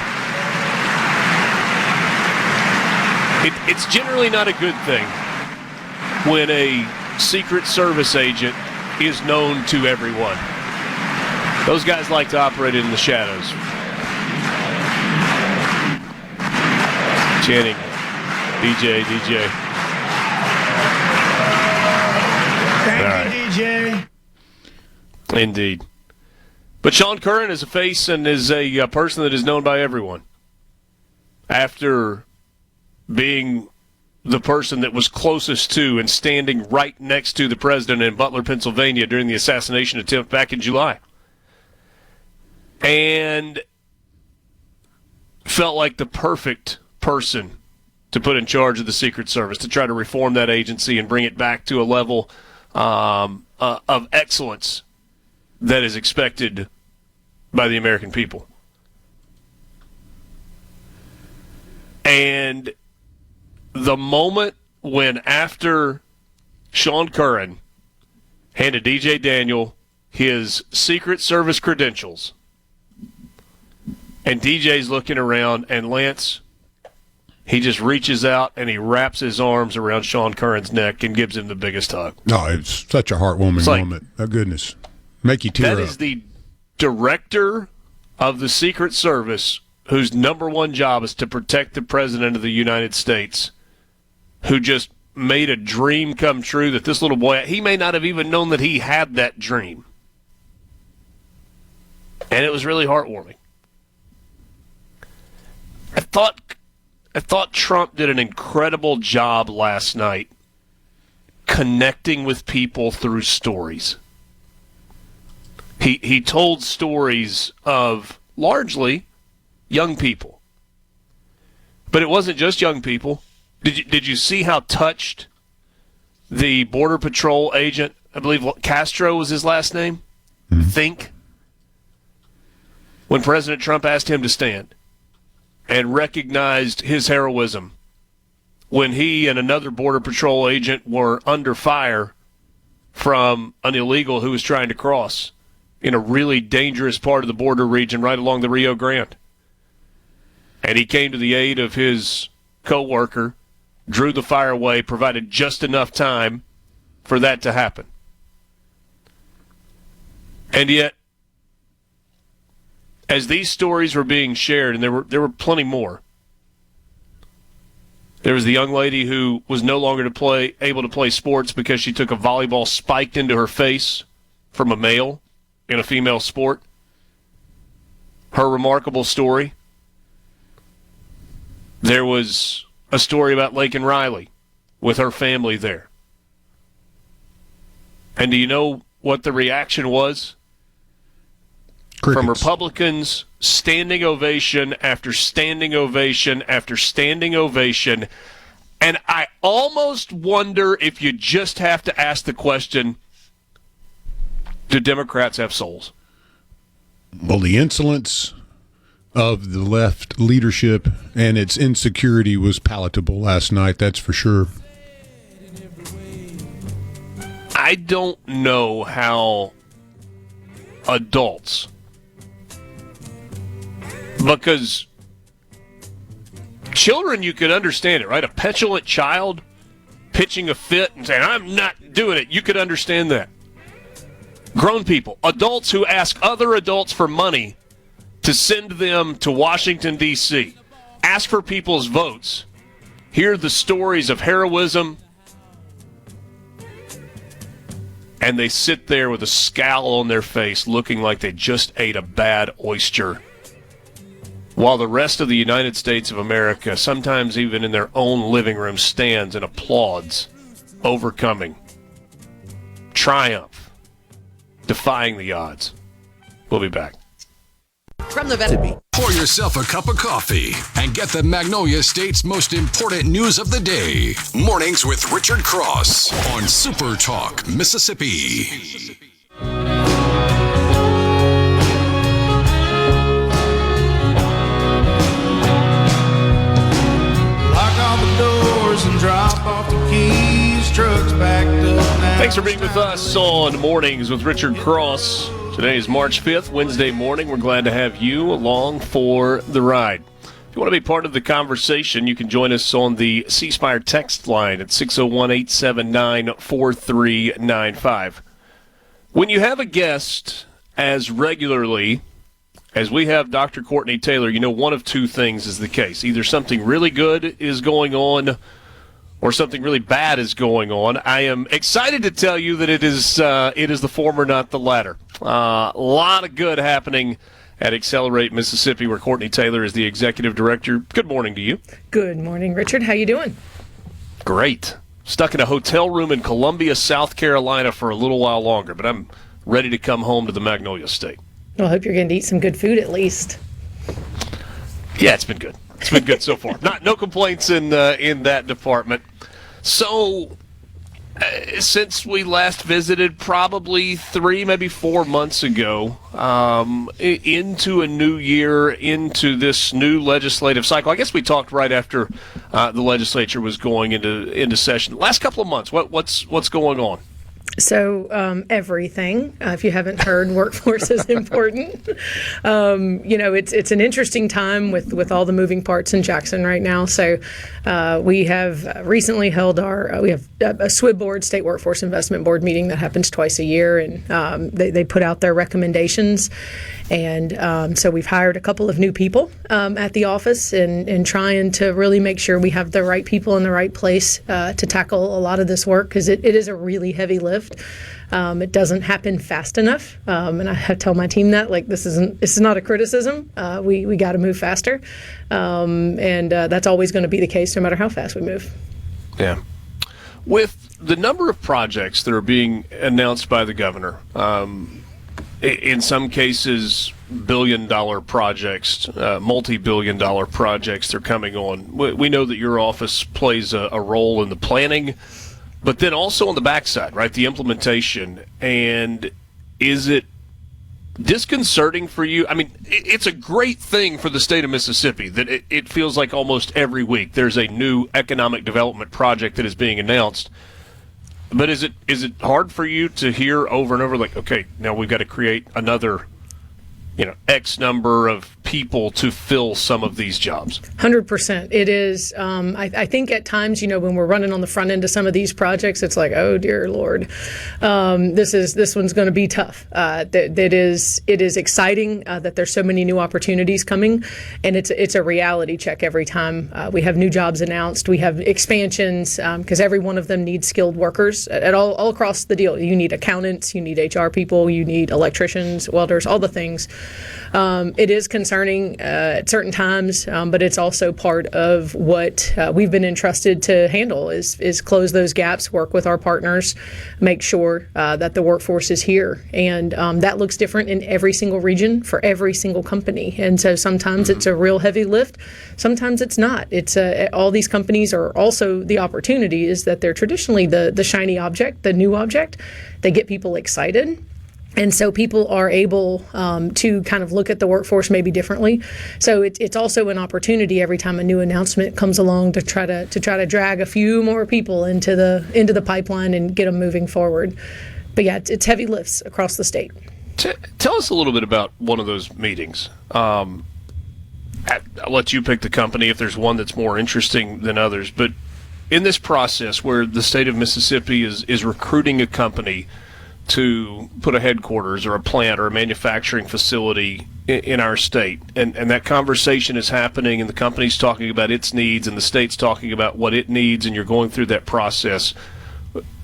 It's generally not a good thing when a Secret Service agent is known to everyone. Those guys like to operate in the shadows. Channing, DJ. Thank you, DJ. Indeed. But Sean Curran is a face and is a person that is known by everyone. After being the person that was closest to and standing right next to the president in Butler, Pennsylvania during the assassination attempt back in July. And felt like the perfect person to put in charge of the Secret Service, to try to reform that agency and bring it back to a level of excellence that is expected by the American people. And the moment when, after Sean Curran handed DJ Daniel his Secret Service credentials, and DJ's looking around, and Lance, he just reaches out and he wraps his arms around Sean Curran's neck and gives him the biggest hug. No, it's such a heartwarming moment. Oh, goodness. Make you tear up. That is the director of the Secret Service whose number one job is to protect the President of the United States, who just made a dream come true that this little boy, he may not have even known that he had that dream. And it was really heartwarming. I thought Trump did an incredible job last night connecting with people through stories. He told stories of largely young people. But it wasn't just young people. Did you see how touched the Border Patrol agent, I believe Castro was his last name, think, when President Trump asked him to stand and recognized his heroism when he and another Border Patrol agent were under fire from an illegal who was trying to cross in a really dangerous part of the border region right along the Rio Grande. And he came to the aid of his co-worker, drew the fire away, provided just enough time for that to happen. And yet, as these stories were being shared, and there were plenty more, there was the young lady who was no longer able to play sports because she took a volleyball spiked into her face from a male in a female sport. Her remarkable story. There was a story about Laken Riley with her family there. And do you know what the reaction was? Crickets. From Republicans, standing ovation after standing ovation after standing ovation. And I almost wonder if you just have to ask the question, do Democrats have souls? Well, the insolence of the left leadership and its insecurity was palatable last night, that's for sure. I don't know how adults, because children, you could understand it, right? A petulant child pitching a fit and saying, I'm not doing it. You could understand that. Grown people, adults who ask other adults for money to send them to Washington, D.C., ask for people's votes, hear the stories of heroism, and they sit there with a scowl on their face looking like they just ate a bad oyster, while the rest of the United States of America, sometimes even in their own living room, stands and applauds, overcoming, triumph, defying the odds. We'll be back. From the Pour yourself a cup of coffee and get the Magnolia State's most important news of the day. Mornings with Richard Cross on Super Talk, Mississippi. Lock all the doors and drop off the keys. Trucks backed up now. Thanks for being with us on Mornings with Richard Cross. Today is March 5th, Wednesday morning. We're glad to have you along for the ride. If you want to be part of the conversation, you can join us on the C Spire text line at 601-879-4395. When you have a guest as regularly as we have Dr. Courtney Taylor, you know one of two things is the case. Either something really good is going on or something really bad is going on. I am excited to tell you that it is the former, not the latter. A lot of good happening at Accelerate Mississippi, where Courtney Taylor is the executive director. Good morning to you. Good morning, Richard. How you doing? Great. Stuck in a hotel room in Columbia, South Carolina for a little while longer, but I'm ready to come home to the Magnolia State. Well, I hope you're going to eat some good food at least. Yeah, it's been good. It's been good so far. No complaints in that department. So, since we last visited, probably 3, maybe 4 months ago, into a new year, into this new legislative cycle. I guess we talked right after the legislature was going into session. Last couple of months, what's going on? So everything. If you haven't heard, workforce is important. It's an interesting time with all the moving parts in Jackson right now. So we have recently held we have a SWIB board, State Workforce Investment Board meeting that happens twice a year, and they put out their recommendations. And so we've hired a couple of new people at the office and trying to really make sure we have the right people in the right place to tackle a lot of this work, because it is a really heavy lift. It doesn't happen fast enough, and I have to tell my team that this is not a criticism. We got to move faster, and that's always going to be the case, no matter how fast we move. Yeah. With the number of projects that are being announced by the governor, in some cases billion-dollar projects, multi-billion-dollar projects they're coming on. We know that your office plays a role in the planning, but then also on the backside, right, the implementation. And is it disconcerting for you? I mean, it's a great thing for the state of Mississippi that it feels like almost every week there's a new economic development project that is being announced. But is it hard for you to hear over and over, like, okay, now we've got to create another, X number of people to fill some of these jobs? 100%. It is. I think at times, when we're running on the front end of some of these projects, it's like, oh dear Lord, this one's going to be tough. It is exciting that there's so many new opportunities coming, and it's a reality check every time we have new jobs announced. We have expansions because every one of them needs skilled workers at all across the deal. You need accountants, you need HR people, you need electricians, welders, all the things. It is concerning at certain times, but it's also part of what we've been entrusted to handle is close those gaps, work with our partners, make sure that the workforce is here. And that looks different in every single region for every single company. And so sometimes it's a real heavy lift. Sometimes it's not. It's all these companies are also the opportunity is that they're traditionally the shiny object, the new object. They get people excited. And so people are able to kind of look at the workforce maybe differently. So it's also an opportunity every time a new announcement comes along to try to drag a few more people into the pipeline and get them moving forward. But yeah, it's heavy lifts across the state. Tell us a little bit about one of those meetings. I'll let you pick the company if there's one that's more interesting than others. But in this process where the state of Mississippi is recruiting a company to put a headquarters or a plant or a manufacturing facility in our state, and that conversation is happening, and the company's talking about its needs and the state's talking about what it needs, and you're going through that process.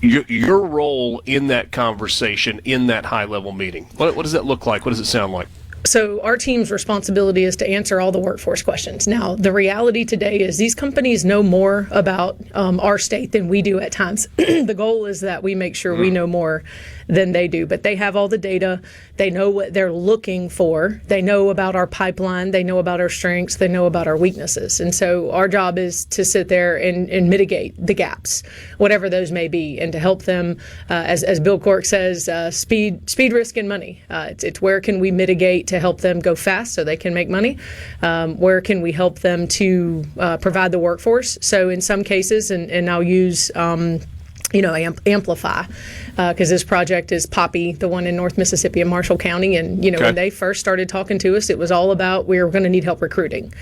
Your role in that conversation, in that high-level meeting, what does that look like? What does it sound like? So our team's responsibility is to answer all the workforce questions. Now, the reality today is these companies know more about our state than we do at times. The goal is that we make sure we know more than they do, but they have all the data. They know what they're looking for. They know about our pipeline. They know about our strengths. They know about our weaknesses. And so our job is to sit there and mitigate the gaps, whatever those may be, and to help them, as Bill Cork says, speed, risk, and money. It's where can we mitigate to help them go fast so they can make money? Where can we help them to provide the workforce? So in some cases, and I'll use amplify, because this project is Poppy, the one in North Mississippi and Marshall County. And, when they first started talking to us, it was all about we were going to need help recruiting.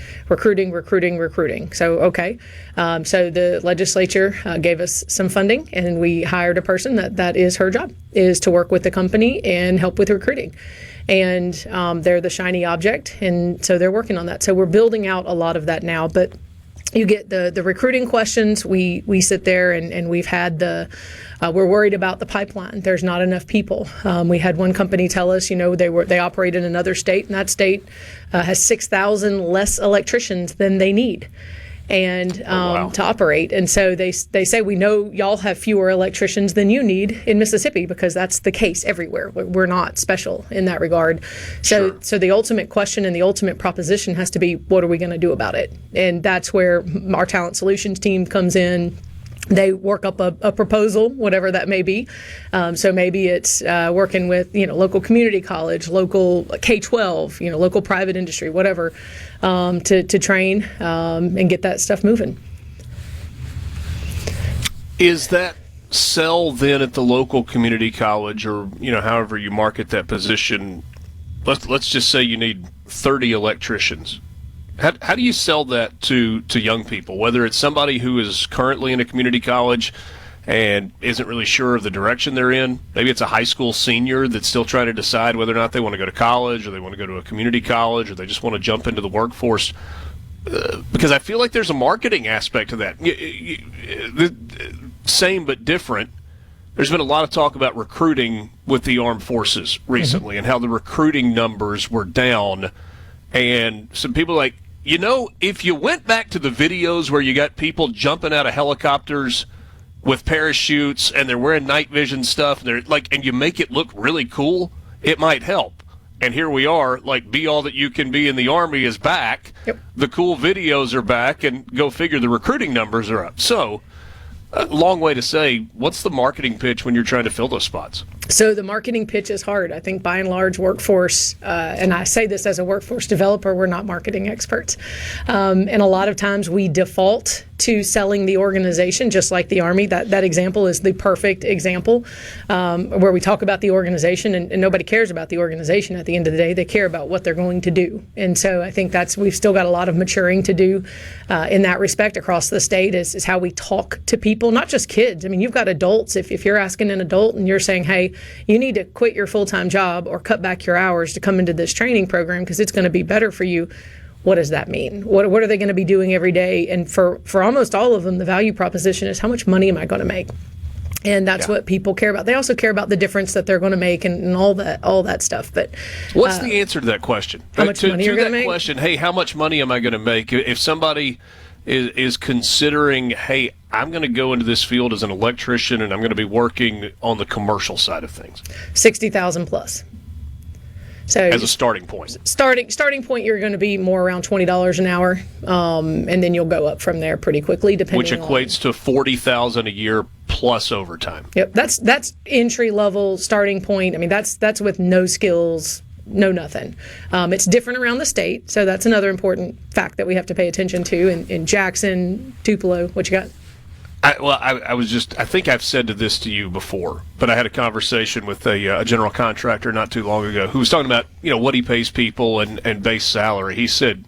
So, okay. So the legislature gave us some funding, and we hired a person that is her job, is to work with the company and help with recruiting. And they're the shiny object, and so they're working on that. So we're building out a lot of that now, but you get the recruiting questions. We sit there and we've had we're worried about the pipeline. There's not enough people. We had one company tell us, they operate in another state, and that state has 6,000 less electricians than they need. And to operate. And so they say, we know y'all have fewer electricians than you need in Mississippi, because that's the case everywhere. We're not special in that regard. So the ultimate question and the ultimate proposition has to be, what are we going to do about it? And that's where our talent solutions team comes in. They work up a proposal, whatever that may be. So maybe it's working with local community college, local K-12, local private industry, whatever, to train and get that stuff moving. Is that sell then at the local community college, or however you market that position? Let's just say you need 30 electricians. How do you sell that to young people, whether it's somebody who is currently in a community college and isn't really sure of the direction they're in? Maybe it's a high school senior that's still trying to decide whether or not they want to go to college, or they want to go to a community college, or they just want to jump into the workforce. Because I feel like there's a marketing aspect to that. Same but different. there's been a lot of talk about recruiting with the armed forces recently and how the recruiting numbers were down. And some people are like, if you went back to the videos where you got people jumping out of helicopters with parachutes and they're wearing night vision stuff, and you make it look really cool, it might help. And here we are, Be All That You Can Be in the Army is back. Yep. The cool videos are back, and go figure the recruiting numbers are up. So, a long way to say, what's the marketing pitch when you're trying to fill those spots? So the marketing pitch is hard. I think by and large workforce, and I say this as a workforce developer, we're not marketing experts. And a lot of times we default to selling the organization, just like the Army. That example is the perfect example, where we talk about the organization and nobody cares about the organization at the end of the day. They care about what they're going to do. And so I think we've still got a lot of maturing to do in that respect across the state is how we talk to people, not just kids. I mean, you've got adults. If you're asking an adult and you're saying, hey, you need to quit your full-time job or cut back your hours to come into this training program because it's going to be better for you, what does that mean? What are they going to be doing every day? And for almost all of them, the value proposition is, how much money am I going to make? And that's what people care about. They also care about the difference that they're going to make and all that stuff. But what's the answer to that question? How much money you're going to make? Question, hey, how much money am I going to make? If somebody is considering, hey, I'm going to go into this field as an electrician and I'm going to be working on the commercial side of things. $60,000 plus. So as a starting point. Starting point, you're going to be more around $20 an hour, and then you'll go up from there pretty quickly, which equates to $40,000 a year plus overtime. Yep, that's entry level starting point. I mean, that's with no skills, no nothing. It's different around the state, so that's another important fact that we have to pay attention to. In Jackson, Tupelo, what you got? I think I've said this to you before, but I had a conversation with a general contractor not too long ago who was talking about, what he pays people and base salary. He said,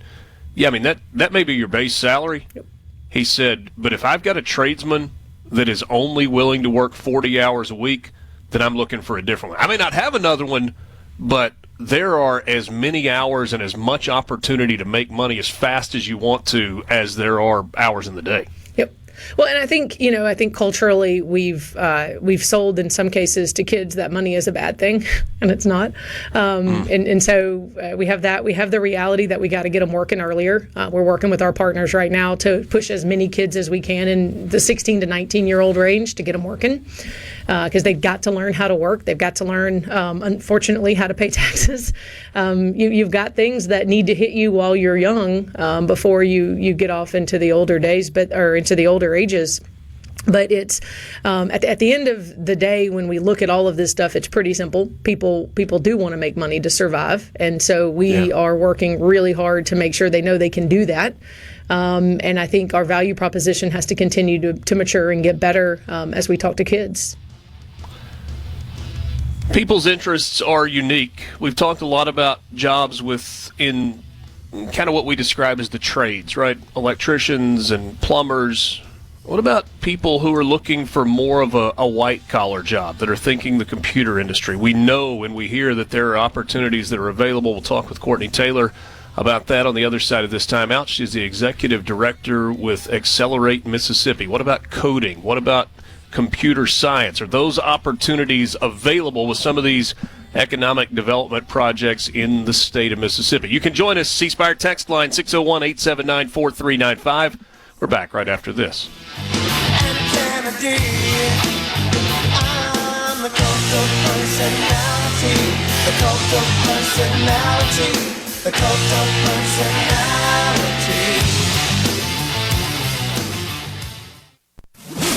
yeah, I mean, that may be your base salary. Yep. He said, but if I've got a tradesman that is only willing to work 40 hours a week, then I'm looking for a different one. I may not have another one, but there are as many hours and as much opportunity to make money as fast as you want to as there are hours in the day. Yep. Well, and I think culturally we've sold in some cases to kids that money is a bad thing, and it's not. And so we have that. We have the reality that we got to get them working earlier. We're working with our partners right now to push as many kids as we can in the 16 to 19-year-old range to get them working, because they've got to learn how to work. They've got to learn, unfortunately, how to pay taxes. You've got things that need to hit you while you're young before you get off into the older days, or into the older ages. But it's at the end of the day, when we look at all of this stuff, it's pretty simple. People do want to make money to survive, and so we are working really hard to make sure they know they can do that. And I think our value proposition has to continue to mature and get better as we talk to kids. People's interests are unique. We've talked a lot about jobs in kind of what we describe as the trades, right? Electricians and plumbers. What about people who are looking for more of a white-collar job, that are thinking the computer industry? We know and we hear that there are opportunities that are available. We'll talk with Courtney Taylor about that on the other side of this timeout. She's the executive director with Accelerate Mississippi. What about coding? What about computer science? Are those opportunities available with some of these economic development projects in the state of Mississippi? You can join us, C Spire text line 601-879-4395. We're back right after this.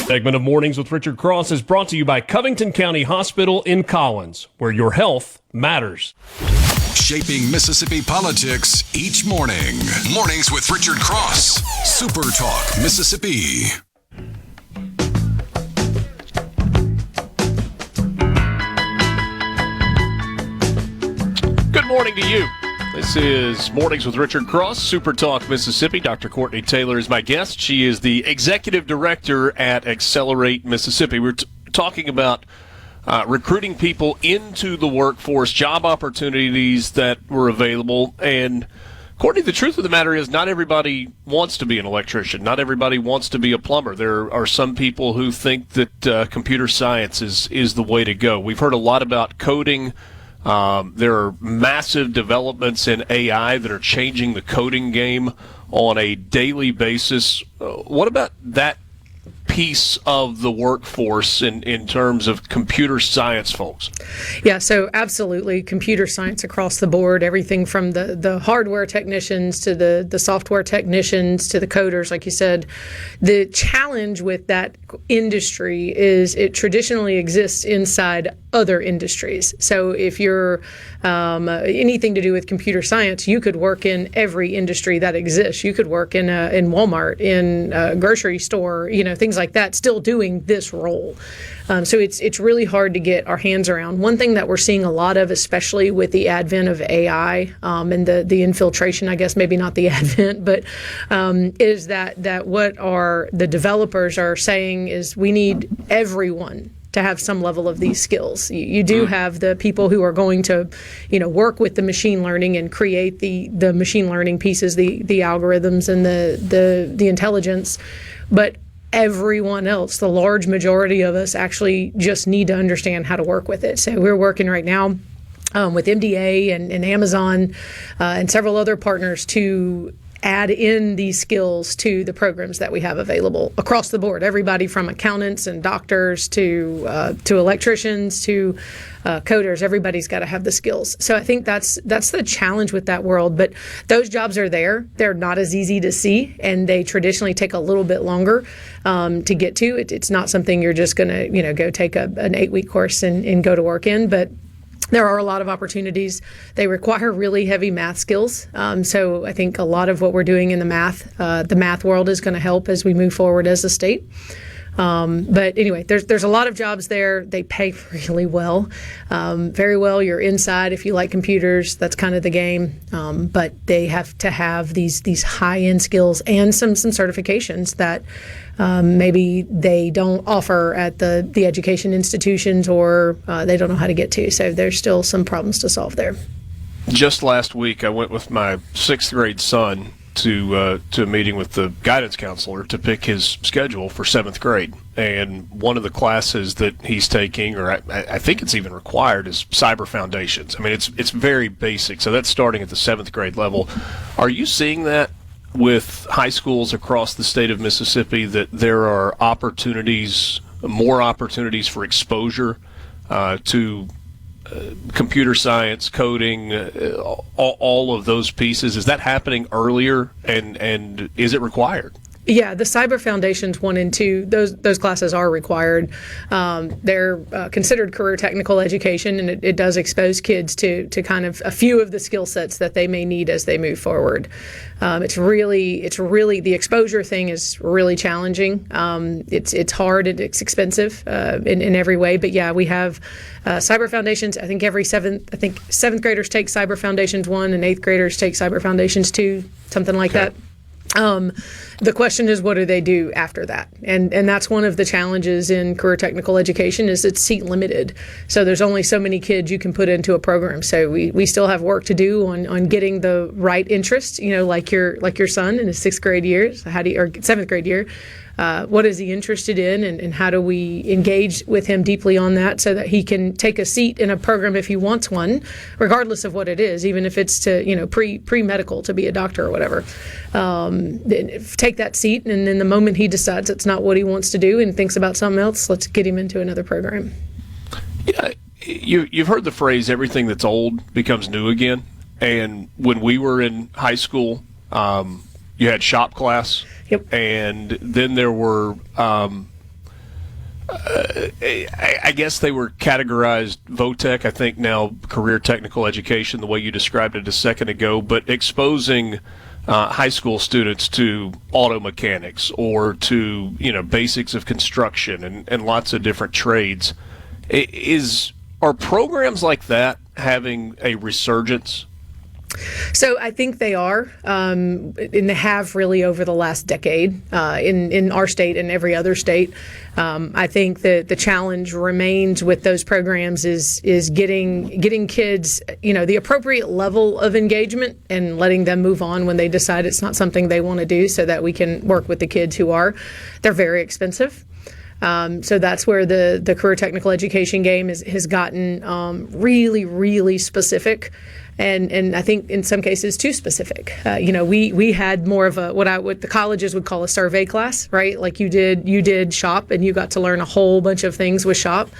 Segment of Mornings with Richard Cross is brought to you by Covington County Hospital in Collins, where your health matters. Shaping Mississippi politics each morning. Mornings with Richard Cross. SuperTalk Mississippi. Good morning to you. This is Mornings with Richard Cross, SuperTalk Mississippi. Dr. Courtney Taylor is my guest. She is the executive director at Accelerate Mississippi. We're talking about recruiting people into the workforce, job opportunities that were available. And Courtney, the truth of the matter is not everybody wants to be an electrician. Not everybody wants to be a plumber. There are some people who think that computer science is the way to go. We've heard a lot about coding. There are massive developments in AI that are changing the coding game on a daily basis. What about that piece of the workforce in terms of computer science folks? Yeah, so absolutely computer science across the board, everything from the hardware technicians to the software technicians to the coders, like you said. The challenge with that industry is it traditionally exists inside other industries. So if you're anything to do with computer science, you could work in every industry that exists. You could work in Walmart, in a grocery store, things like that, still doing this role. So it's really hard to get our hands around. One thing that we're seeing a lot of, especially with the advent of AI and the infiltration, I guess maybe not the advent, but is that what the developers are saying is we need everyone to have some level of these skills. You do have the people who are going to, work with the machine learning and create the machine learning pieces, the algorithms and the intelligence, but everyone else, the large majority of us, actually just need to understand how to work with it. So we're working right now with MDA and Amazon and several other partners to add in these skills to the programs that we have available across the board. Everybody from accountants and doctors to electricians to coders. Everybody's got to have the skills. So I think that's the challenge with that world. But those jobs are there. They're not as easy to see, and they traditionally take a little bit longer to get to. It's not something you're just going to go take an 8-week course and go to work in, but there are a lot of opportunities. They require really heavy math skills. So I think a lot of what we're doing in the math world is going to help as we move forward as a state. But anyway, there's a lot of jobs there. They pay really well, very well. You're inside if you like computers. That's kind of the game. But they have to have these high-end skills and some certifications that maybe they don't offer at the education institutions or they don't know how to get to. So there's still some problems to solve there. Just last week, I went with my 6th grade son to a meeting with the guidance counselor to pick his schedule for 7th grade. And one of the classes that he's taking, or I think it's even required, is Cyber Foundations. I mean, it's very basic. So that's starting at the 7th grade level. Are you seeing that with high schools across the state of Mississippi, that there are more opportunities for exposure to computer science, coding, all of those pieces? Is that happening earlier, and is it required? Yeah, the Cyber Foundations 1 and 2, those classes are required. They're considered career technical education, and it does expose kids to kind of a few of the skill sets that they may need as they move forward. It's really the exposure thing is really challenging. It's hard and it's expensive in every way. But yeah, we have Cyber Foundations. I think seventh graders take Cyber Foundations 1 and 8th graders take Cyber Foundations 2, something like that. The question is, what do they do after that? And that's one of the challenges in career technical education is it's seat limited. So there's only so many kids you can put into a program. So we still have work to do on getting the right interest, like your son in his 6th grade year, or 7th grade year. What is he interested in, and how do we engage with him deeply on that so that he can take a seat in a program if he wants one, regardless of what it is, even if it's to pre-medical to be a doctor or whatever. Take that seat, and then the moment he decides it's not what he wants to do and thinks about something else, let's get him into another program. Yeah, you've heard the phrase "everything that's old becomes new again," and when we were in high school, you had shop class. Yep. And then there were, I guess they were categorized VOTEC, I think now career technical education, the way you described it a second ago, but exposing high school students to auto mechanics or to, basics of construction and lots of different trades. Are programs like that having a resurgence? So I think they are, and they have really over the last decade in our state and every other state. I think that the challenge remains with those programs is getting kids, the appropriate level of engagement and letting them move on when they decide it's not something they want to do, so that we can work with the kids who are. They're very expensive. So that's where the career technical education game has gotten really, really specific. And I think in some cases too specific. We had more of what the colleges would call a survey class, right? Like you did shop, and you got to learn a whole bunch of things with shop.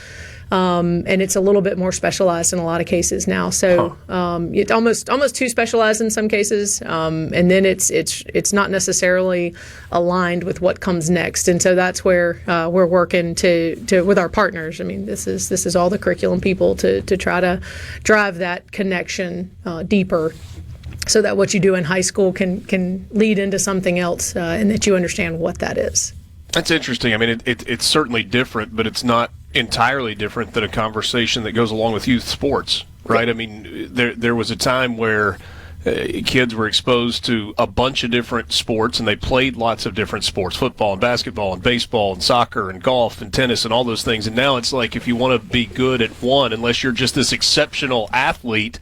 And it's a little bit more specialized in a lot of cases now. So it's almost too specialized in some cases, and then it's not necessarily aligned with what comes next. And so that's where we're working to with our partners. I mean, this is all the curriculum people to try to drive that connection deeper, so that what you do in high school can lead into something else, and that you understand what that is. That's interesting. I mean, it's certainly different, but it's not entirely different than a conversation that goes along with youth sports, right? I mean, there was a time where kids were exposed to a bunch of different sports, and they played lots of different sports, football and basketball and baseball and soccer and golf and tennis and all those things. And now it's like, if you want to be good at one, unless you're just this exceptional athlete,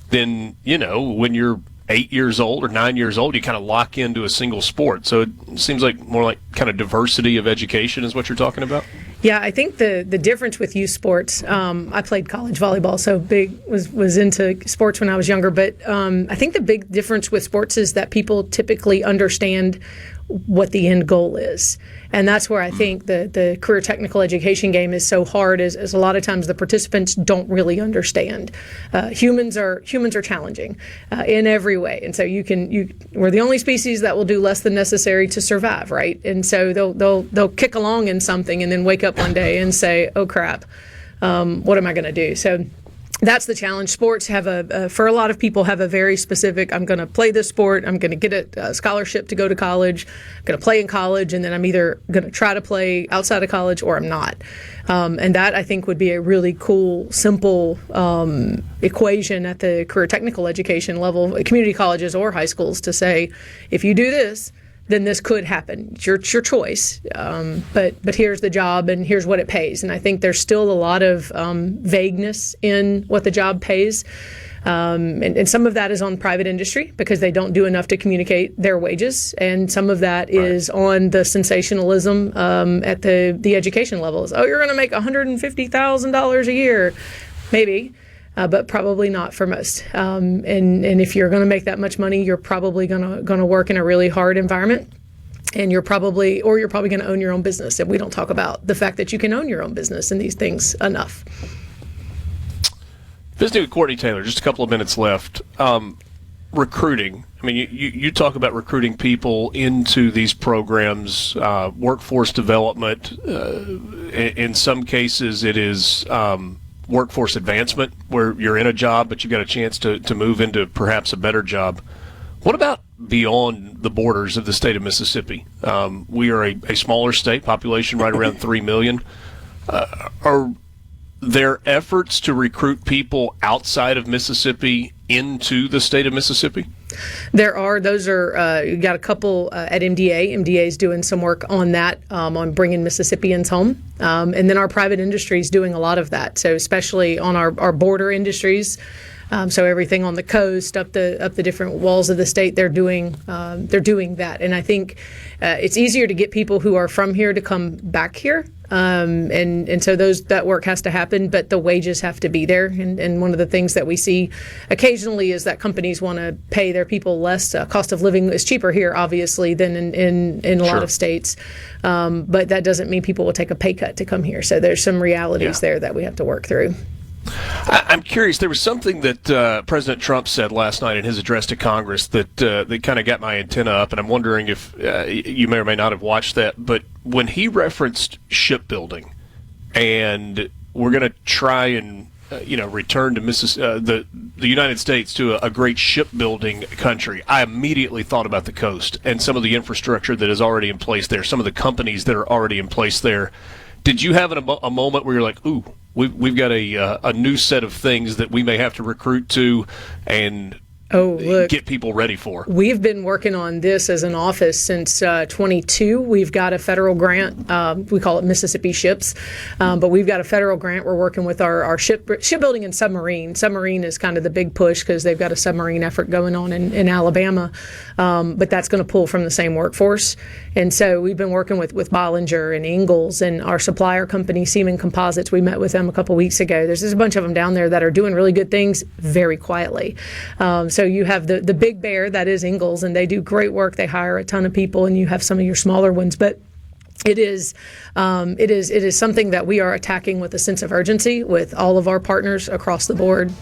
then, when you're 8 years old or 9 years old, you kind of lock into a single sport. So it seems like more like kind of diversity of education is what you're talking about. Yeah, I think the difference with youth sports, I played college volleyball, so was into sports when I was younger. But I think the big difference with sports is that people typically understand what the end goal is. And that's where I think the career technical education game is so hard, is a lot of times the participants don't really understand. Humans are challenging in every way. And so we're the only species that will do less than necessary to survive, right? And so they'll kick along in something and then wake up one day and say, oh crap, what am I going to do? So that's the challenge. Sports have for a lot of people, have a very specific, I'm going to play this sport, I'm going to get a scholarship to go to college, I'm going to play in college, and then I'm either going to try to play outside of college or I'm not. And that, I think, would be a really cool, simple equation at the career technical education level, community colleges or high schools, to say, if you do this, then this could happen. It's your choice, but here's the job and here's what it pays. And I think there's still a lot of vagueness in what the job pays. And some of that is on private industry because they don't do enough to communicate their wages. And some of that is on the sensationalism at the education levels. Oh, you're going to make $150,000 a year, maybe. But probably not for most. And if you're going to make that much money, you're probably going to work in a really hard environment, and you're probably going to own your own business. And we don't talk about the fact that you can own your own business in these things enough. Visiting with Courtney Taylor, just a couple of minutes left. Recruiting. I mean, you talk about recruiting people into these programs, workforce development. In some cases, it is workforce advancement, where you're in a job but you've got a chance to move into perhaps a better job. What about beyond the borders of the state of Mississippi? We are a smaller state, population right around 3 million. Are there efforts to recruit people outside of Mississippi into the state of Mississippi? There are. Those are, you got a couple at MDA. MDA is doing some work on that, on bringing Mississippians home. And then our private industry is doing a lot of that. So especially on our border industries, so everything on the coast, up the different walls of the state, they're doing that. And I think it's easier to get people who are from here to come back here. And so that work has to happen, but the wages have to be there. And one of the things that we see occasionally is that companies want to pay their people less. Cost of living is cheaper here, obviously, than in a lot of states. But that doesn't mean people will take a pay cut to come here. So there's some realities there that we have to work through. I'm curious. There was something that President Trump said last night in his address to Congress that kind of got my antenna up, and I'm wondering if you may or may not have watched that. But when he referenced shipbuilding, and we're going to try and return to the United States to a great shipbuilding country, I immediately thought about the coast and some of the infrastructure that is already in place there, some of the companies that are already in place there. Did you have a moment where you're like, ooh, we've got a new set of things that we may have to recruit to, and get people ready for? We've been working on this as an office since 22. We've got a federal grant. We call it Mississippi Ships, but we've got a federal grant. We're working with our shipbuilding and submarine. Submarine is kind of the big push because they've got a submarine effort going on in Alabama, but that's going to pull from the same workforce. And so we've been working with Bollinger and Ingalls and our supplier company, Seaman Composites. We met with them a couple weeks ago. There's a bunch of them down there that are doing really good things very quietly. So you have the big bear, that is Ingalls, and they do great work. They hire a ton of people, and you have some of your smaller ones. But it is something that we are attacking with a sense of urgency with all of our partners across the board.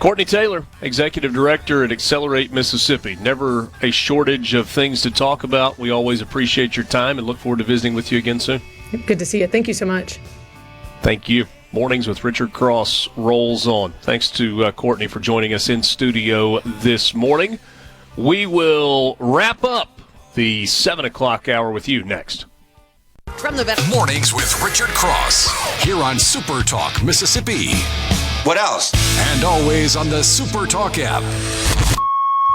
Courtney Taylor, Executive Director at Accelerate Mississippi. Never a shortage of things to talk about. We always appreciate your time and look forward to visiting with you again soon. Good to see you. Thank you so much. Thank you. Mornings with Richard Cross rolls on. Thanks to Courtney for joining us in studio this morning. We will wrap up the 7 o'clock hour with you next. From the Mornings with Richard Cross here on SuperTalk Mississippi. What else? And always on the SuperTalk app.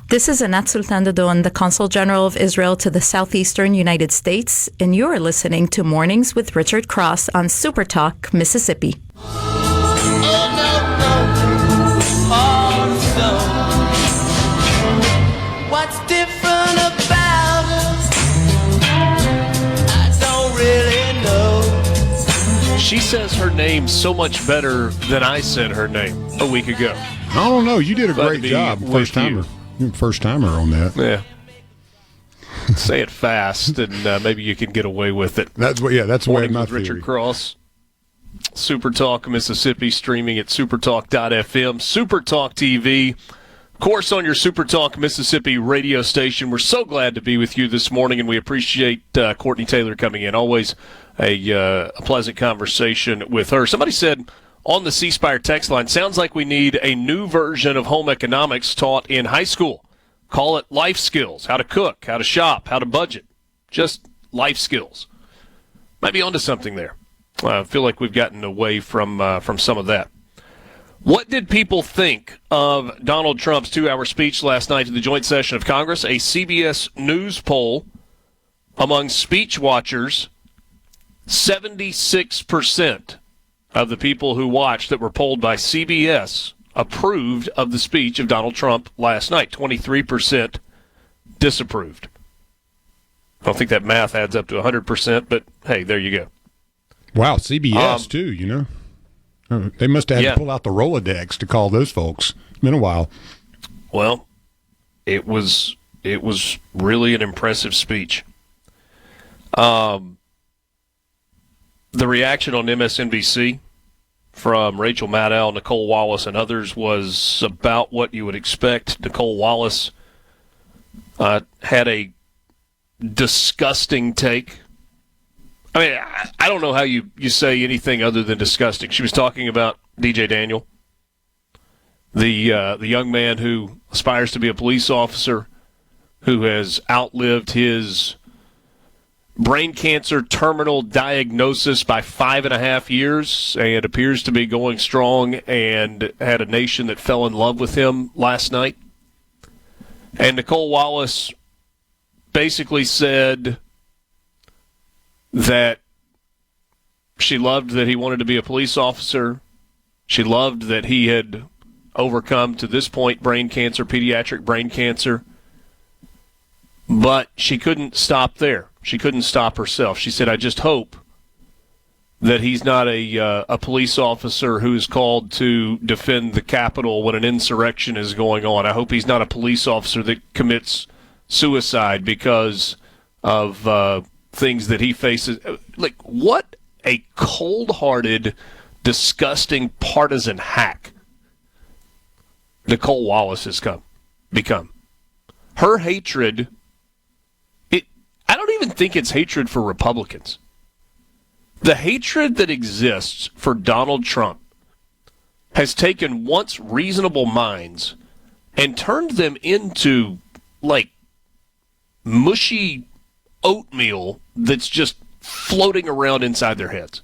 This is Anat Sultan Dodon, the Consul General of Israel to the Southeastern United States, and you're listening to Mornings with Richard Cross on SuperTalk Mississippi. What's different about us? I don't really know. She says her name so much better than I said her name a week ago. I don't know. You did a great job. First timer. First timer on that. Yeah. Say it fast, and maybe you can get away with it. That's what. Yeah, that's the way my theory. Richard Cross, SuperTalk Mississippi, streaming at supertalk.fm, SuperTalk TV, of course, on your SuperTalk Mississippi radio station. We're so glad to be with you this morning, and we appreciate Courtney Taylor coming in. Always a pleasant conversation with her. Somebody said on the C Spire text line, sounds like we need a new version of home economics taught in high school. Call it life skills, how to cook, how to shop, how to budget. Just life skills. Might be onto something there. I feel like we've gotten away from some of that. What did people think of Donald Trump's 2-hour speech last night to the joint session of Congress? A CBS News poll among speech watchers, 76% of the people who watched that were polled by CBS approved of the speech of Donald Trump last night. 23% disapproved. I don't think that math adds up to 100%, but hey, there you go. Wow, CBS too, you know. They must have had to pull out the Rolodex to call those folks. It's been a while. Well, it was really an impressive speech. The reaction on MSNBC from Rachel Maddow, Nicole Wallace, and others was about what you would expect. Nicole Wallace had a disgusting take. I mean, I don't know how you say anything other than disgusting. She was talking about DJ Daniel, the young man who aspires to be a police officer, who has outlived his brain cancer terminal diagnosis by 5.5 years and appears to be going strong, and had a nation that fell in love with him last night. And Nicole Wallace basically said that she loved that he wanted to be a police officer. She loved that he had overcome, to this point, brain cancer, pediatric brain cancer. But she couldn't stop there. She couldn't stop herself. She said, I just hope that he's not a police officer who is called to defend the Capitol when an insurrection is going on. I hope he's not a police officer that commits suicide because of things that he faces. Like, what a cold-hearted, disgusting partisan hack Nicole Wallace has become. Her hatred, I don't even think it's hatred for Republicans. The hatred that exists for Donald Trump has taken once reasonable minds and turned them into, like, mushy oatmeal that's just floating around inside their heads.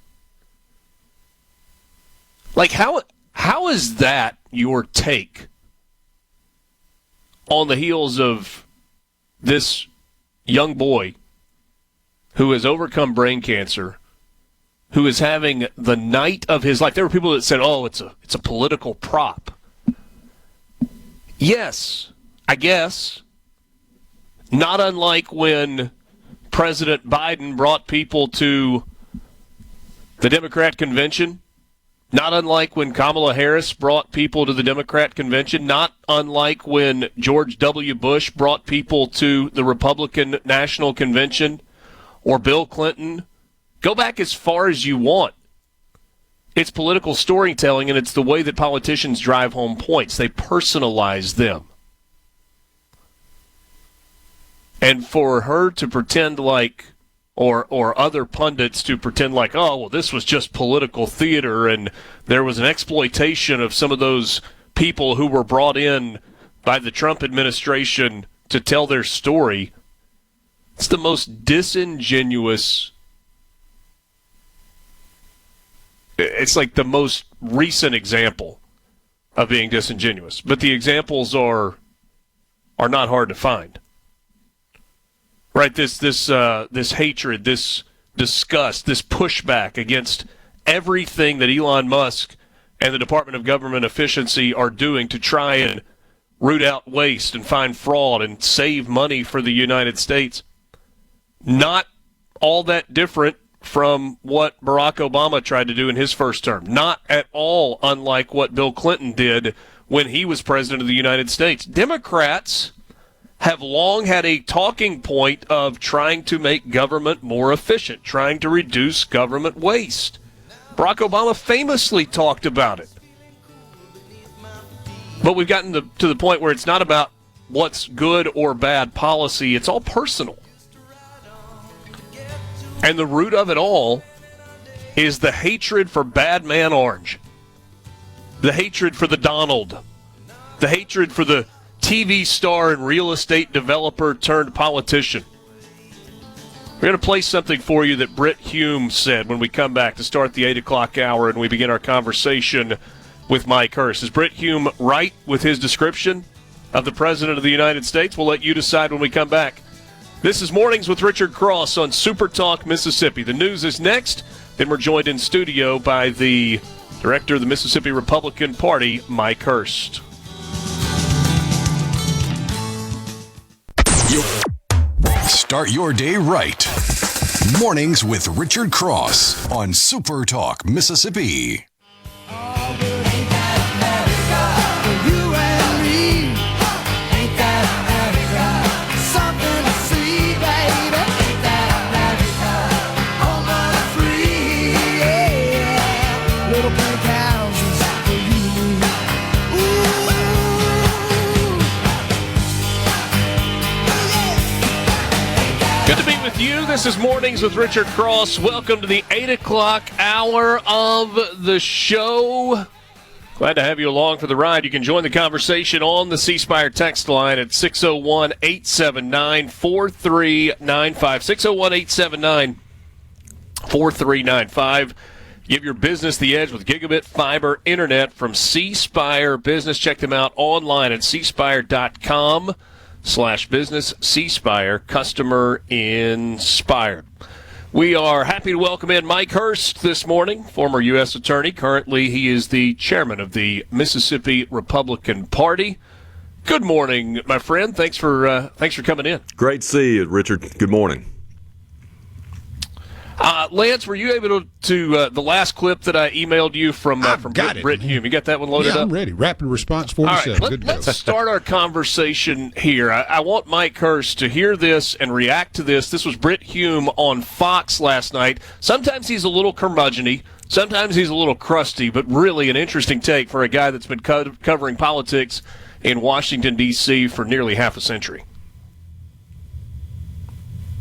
Like, how is that your take on the heels of this young boy who has overcome brain cancer, who is having the night of his life. There were people that said, oh, it's a political prop. Yes, I guess. Not unlike when President Biden brought people to the Democrat convention. Not unlike when Kamala Harris brought people to the Democrat convention. Not unlike when George W. Bush brought people to the Republican National Convention, or Bill Clinton. Go back as far as you want. It's political storytelling, and it's the way that politicians drive home points. They personalize them. And for her to pretend like, or other pundits to pretend like, oh, well, this was just political theater and there was an exploitation of some of those people who were brought in by the Trump administration to tell their story, it's the most disingenuous. It's like the most recent example of being disingenuous. But the examples are not hard to find. Right, this hatred, this disgust, this pushback against everything that Elon Musk and the Department of Government Efficiency are doing to try and root out waste and find fraud and save money for the United States. Not all that different from what Barack Obama tried to do in his first term. Not at all unlike what Bill Clinton did when he was president of the United States. Democrats have long had a talking point of trying to make government more efficient, trying to reduce government waste. Barack Obama famously talked about it. But we've gotten to the point where it's not about what's good or bad policy. It's all personal. And the root of it all is the hatred for Bad Man Orange, the hatred for the Donald, the hatred for the TV star and real estate developer turned politician. We're going to play something for you that Britt Hume said when we come back to start the 8 o'clock hour and we begin our conversation with Mike Hurst. Is Britt Hume right with his description of the President of the United States? We'll let you decide when we come back. This is Mornings with Richard Cross on SuperTalk Mississippi. The news is next. Then we're joined in studio by the director of the Mississippi Republican Party, Mike Hurst. Start your day right. Mornings with Richard Cross on SuperTalk Mississippi. Good to be with you. This is Mornings with Richard Cross. Welcome to the 8 o'clock hour of the show. Glad to have you along for the ride. You can join the conversation on the C Spire text line at 601-879-4395. 601-879-4395. Give your business the edge with gigabit fiber internet from C Spire Business. Check them out online at cspire.com/business. C Spire, customer inspired. We are happy to welcome in Mike Hurst this morning, former U.S. attorney. Currently, he is the chairman of the Mississippi Republican Party. Good morning, my friend. Thanks for coming in. Great to see you, Richard. Good morning. Lance, were you able to the last clip that I emailed you from Britt Hume? You got that one loaded up? Yeah, I'm ready. Rapid response 47. All right, let's start our conversation here. I want Mike Hurst to hear this and react to this. This was Britt Hume on Fox last night. Sometimes he's a little curmudgeon-y. Sometimes he's a little crusty, but really an interesting take for a guy that's been covering politics in Washington, D.C. for nearly half a century.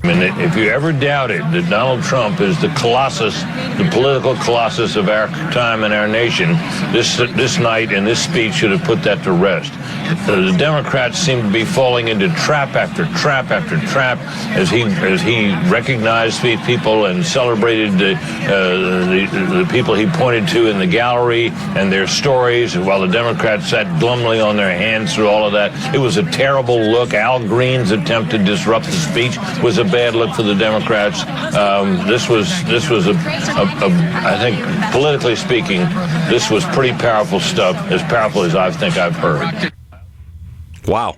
And if you ever doubted that Donald Trump is the colossus, the political colossus of our time and our nation, this night and this speech should have put that to rest. The Democrats seem to be falling into trap after trap after trap as he recognized these people and celebrated the people he pointed to in the gallery and their stories, while the Democrats sat glumly on their hands through all of that. It was a terrible look. Al Green's attempt to disrupt the speech was a bad look for the Democrats. This was I think, politically speaking, this was pretty powerful stuff, as powerful as I think I've heard. Wow.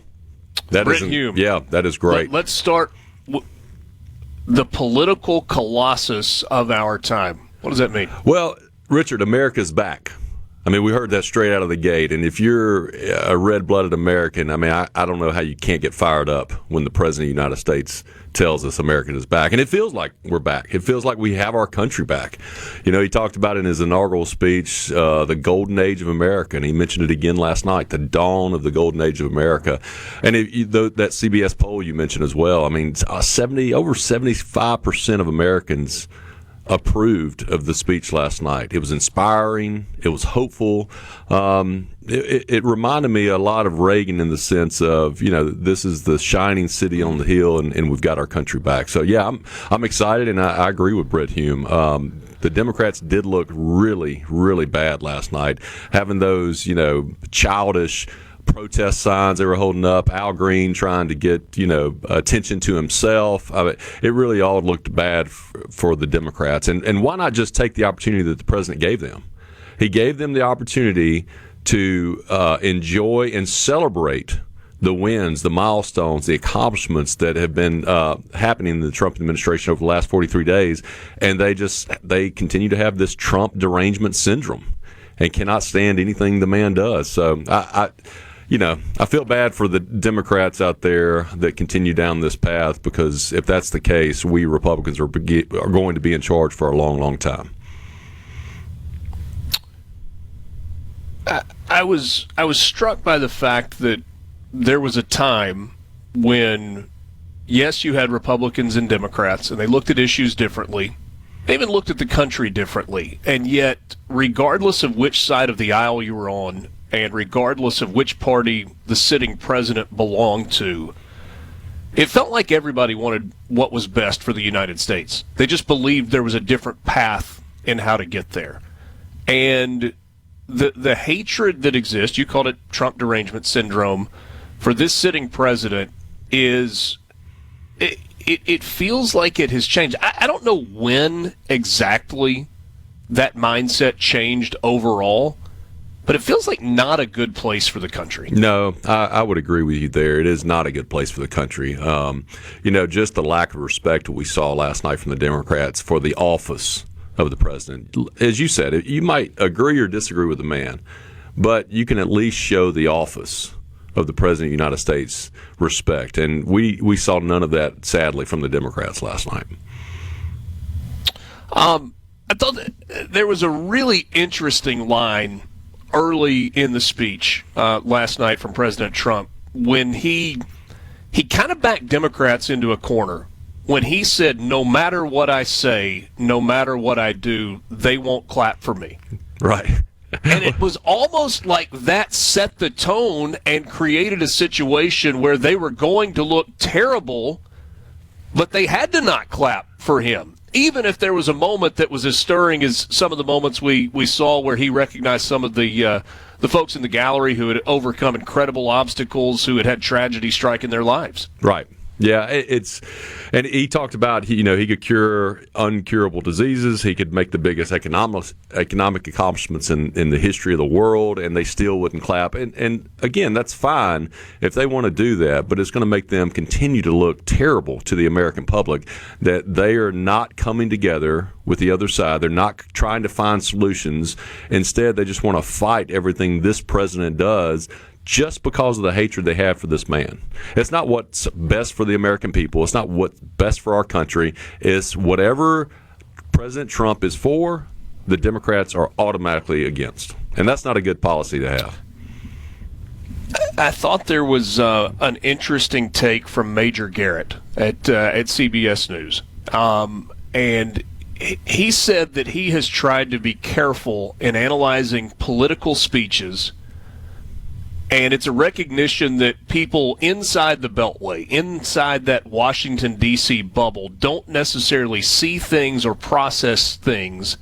Brent Hume. Yeah, that is great. Let's start the political colossus of our time. What does that mean? Well, Richard, America's back. I mean, we heard that straight out of the gate. And if you're a red-blooded American, I mean, I don't know how you can't get fired up when the President of the United States tells us America is back. And it feels like we're back. It feels like we have our country back. You know, he talked about in his inaugural speech the golden age of America, and he mentioned it again last night, the dawn of the golden age of America. And that CBS poll you mentioned as well, I mean, over 75% of Americans approved of the speech last night. It was inspiring. It was hopeful. It reminded me a lot of Reagan in the sense of, you know, this is the shining city on the hill, and we've got our country back. So, yeah, I'm excited, and I agree with Brett Hume. The Democrats did look really, really bad last night, having those, you know, childish protest signs they were holding up, Al Green trying to get, you know, attention to himself. I mean, it really all looked bad for the Democrats. And why not just take the opportunity that the president gave them? He gave them the opportunity to enjoy and celebrate the wins, the milestones, the accomplishments that have been happening in the Trump administration over the last 43 days. And they continue to have this Trump derangement syndrome and cannot stand anything the man does. So I feel bad for the Democrats out there that continue down this path, because if that's the case, we Republicans are going to be in charge for a long, long time. I was struck by the fact that there was a time when, yes, you had Republicans and Democrats, and they looked at issues differently. They even looked at the country differently. And yet, regardless of which side of the aisle you were on, and regardless of which party the sitting president belonged to, it felt like everybody wanted what was best for the United States. They just believed there was a different path in how to get there. And the hatred that exists, you called it Trump derangement syndrome, for this sitting president is, it feels like it has changed. I don't know when exactly that mindset changed overall, but it feels like not a good place for the country. No, I would agree with you there. It is not a good place for the country. Just the lack of respect we saw last night from the Democrats for the office of the president. As you said, you might agree or disagree with the man, but you can at least show the office of the President of the United States respect. And we saw none of that, sadly, from the Democrats last night. I thought that there was a really interesting line early in the speech last night from President Trump when he kind of backed Democrats into a corner when he said, no matter what I say, no matter what I do, they won't clap for me. Right. And it was almost like that set the tone and created a situation where they were going to look terrible, but they had to not clap for him. Even if there was a moment that was as stirring as some of the moments we saw where he recognized some of the folks in the gallery who had overcome incredible obstacles, who had tragedy strike in their lives. Right. Yeah, and he talked about he could cure uncurable diseases. He could make the biggest economic accomplishments in the history of the world, and they still wouldn't clap. And again, that's fine if they want to do that, but it's going to make them continue to look terrible to the American public that they are not coming together with the other side. They're not trying to find solutions. Instead, they just want to fight everything this president does, just because of the hatred they have for this man. It's not what's best for the American people. It's not what's best for our country. It's whatever President Trump is for, the Democrats are automatically against. And that's not a good policy to have. I thought there was an interesting take from Major Garrett at CBS News. And he said that he has tried to be careful in analyzing political speeches, and it's a recognition that people inside the Beltway, inside that Washington, D.C. bubble, don't necessarily see things or process things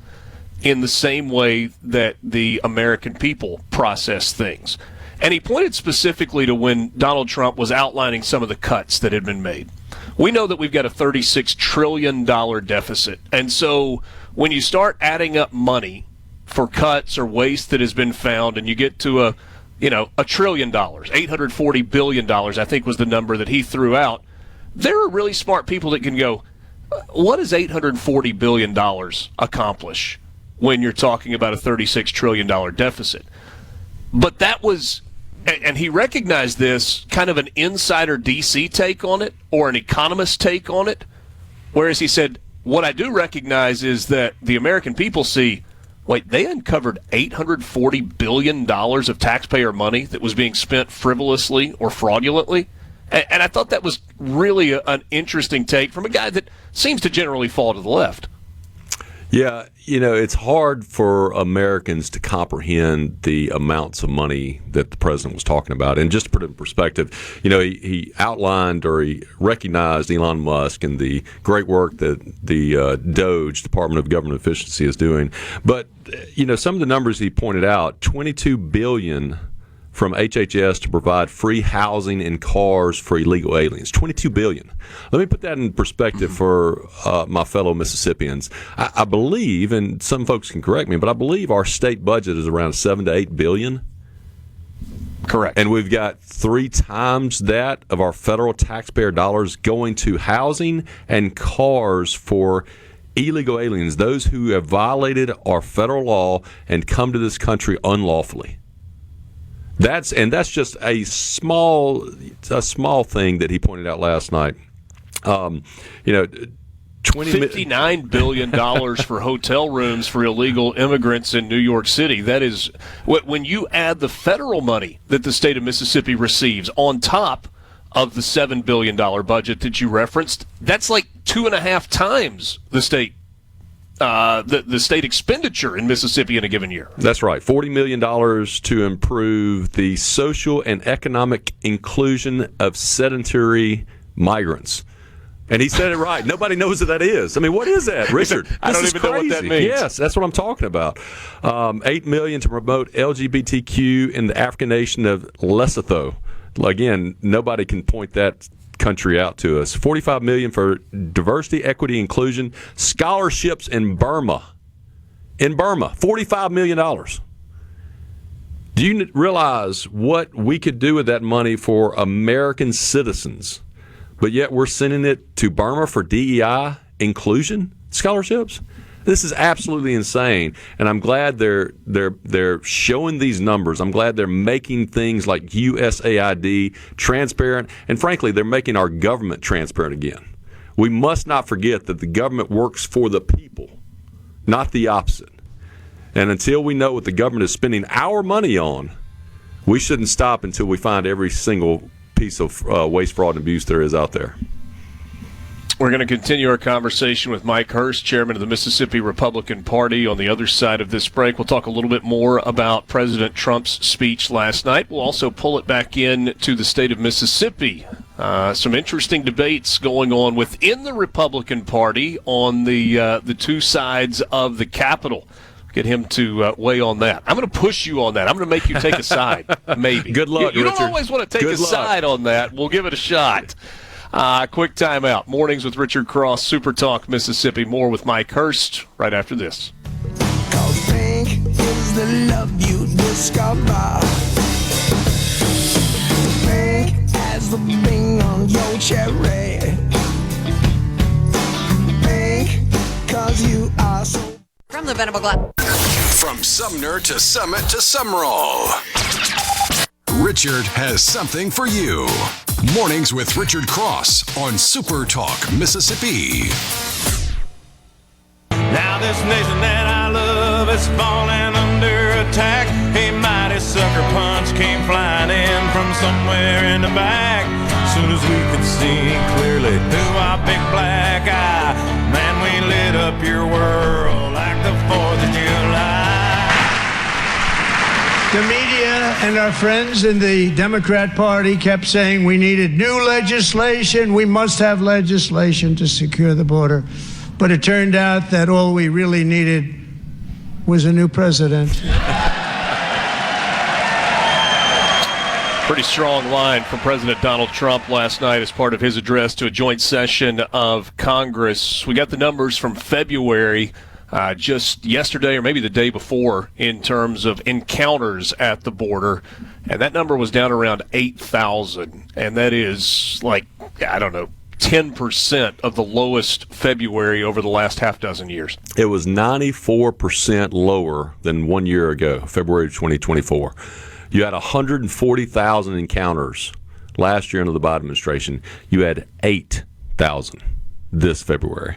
in the same way that the American people process things. And he pointed specifically to when Donald Trump was outlining some of the cuts that had been made. We know that we've got a $36 trillion deficit. And so when you start adding up money for cuts or waste that has been found, and you get to $1 trillion, $840 billion, I think was the number that he threw out, there are really smart people that can go, what does $840 billion accomplish when you're talking about a $36 trillion deficit? But that was, and he recognized this, kind of an insider DC take on it, or an economist take on it, whereas he said, what I do recognize is that the American people see, wait, they uncovered $840 billion of taxpayer money that was being spent frivolously or fraudulently. And I thought that was really an interesting take from a guy that seems to generally fall to the left. Yeah, it's hard for Americans to comprehend the amounts of money that the president was talking about. And just to put it in perspective, he outlined, or he recognized Elon Musk and the great work that the DOGE, Department of Government Efficiency, is doing. But, some of the numbers he pointed out, $22 billion from HHS to provide free housing and cars for illegal aliens. $22 billion. Let me put that in perspective for my fellow Mississippians. I believe, and some folks can correct me, but I believe our state budget is around $7 to $8 billion. Correct. And we've got 3 times that of our federal taxpayer dollars going to housing and cars for illegal aliens, those who have violated our federal law and come to this country unlawfully. That's just a small thing that he pointed out last night. $59 billion for hotel rooms for illegal immigrants in New York City. That is, when you add the federal money that the state of Mississippi receives on top of the $7 billion budget that you referenced, that's like 2.5 times the state. The state expenditure in Mississippi in a given year. That's right. $40 million to improve the social and economic inclusion of sedentary migrants. And he said it right. Nobody knows what that is. I mean, what is that, Richard? I don't even know what that means. Yes, that's what I'm talking about. $8 million to promote LGBTQ in the African nation of Lesotho. Again, nobody can point that country out to us. $45 million for diversity, equity, inclusion, scholarships in Burma. $45 million. Do you realize what we could do with that money for American citizens? But yet we're sending it to Burma for DEI inclusion scholarships? This is absolutely insane, and I'm glad they're showing these numbers. I'm glad they're making things like USAID transparent, and frankly, they're making our government transparent again. We must not forget that the government works for the people, not the opposite. And until we know what the government is spending our money on, we shouldn't stop until we find every single piece of waste, fraud, and abuse there is out there. We're going to continue our conversation with Mike Hurst, chairman of the Mississippi Republican Party, on the other side of this break. We'll talk a little bit more about President Trump's speech last night. We'll also pull it back in to the state of Mississippi. Some interesting debates going on within the Republican Party on the two sides of the Capitol. Get him to weigh on that. I'm going to push you on that. I'm going to make you take a side, maybe. Good luck, You Richard. don't always want to take a side on that. We'll give it a shot. Quick timeout. Mornings with Richard Cross, SuperTalk Mississippi. More with Mike Hurst right after this. 'Cause pink is the love you discover. Pink as the bing on your cherry. Pink, 'cause you are so... From the Venable Glass. From Sumner to Summit to Summerall, Richard has something for you. Mornings with Richard Cross on SuperTalk Mississippi. Now this nation that I love is falling under attack. A mighty Smiley sucker punch came flying in from somewhere in the back. Soon as we could see clearly through our big black eye, man, we lit up your world like the 4th of July. The media and our friends in the Democrat Party kept saying we needed new legislation. We must have legislation to secure the border. But it turned out that all we really needed was a new president. Pretty strong line from President Donald Trump last night as part of his address to a joint session of Congress. We got the numbers from February just yesterday or maybe the day before in terms of encounters at the border, and that number was down around 8,000, and that is 10% of the lowest February over the last half dozen years. It was 94% lower than 1 year ago, February 2024. You had 140,000 encounters last year under the Biden administration. You had 8,000 this February.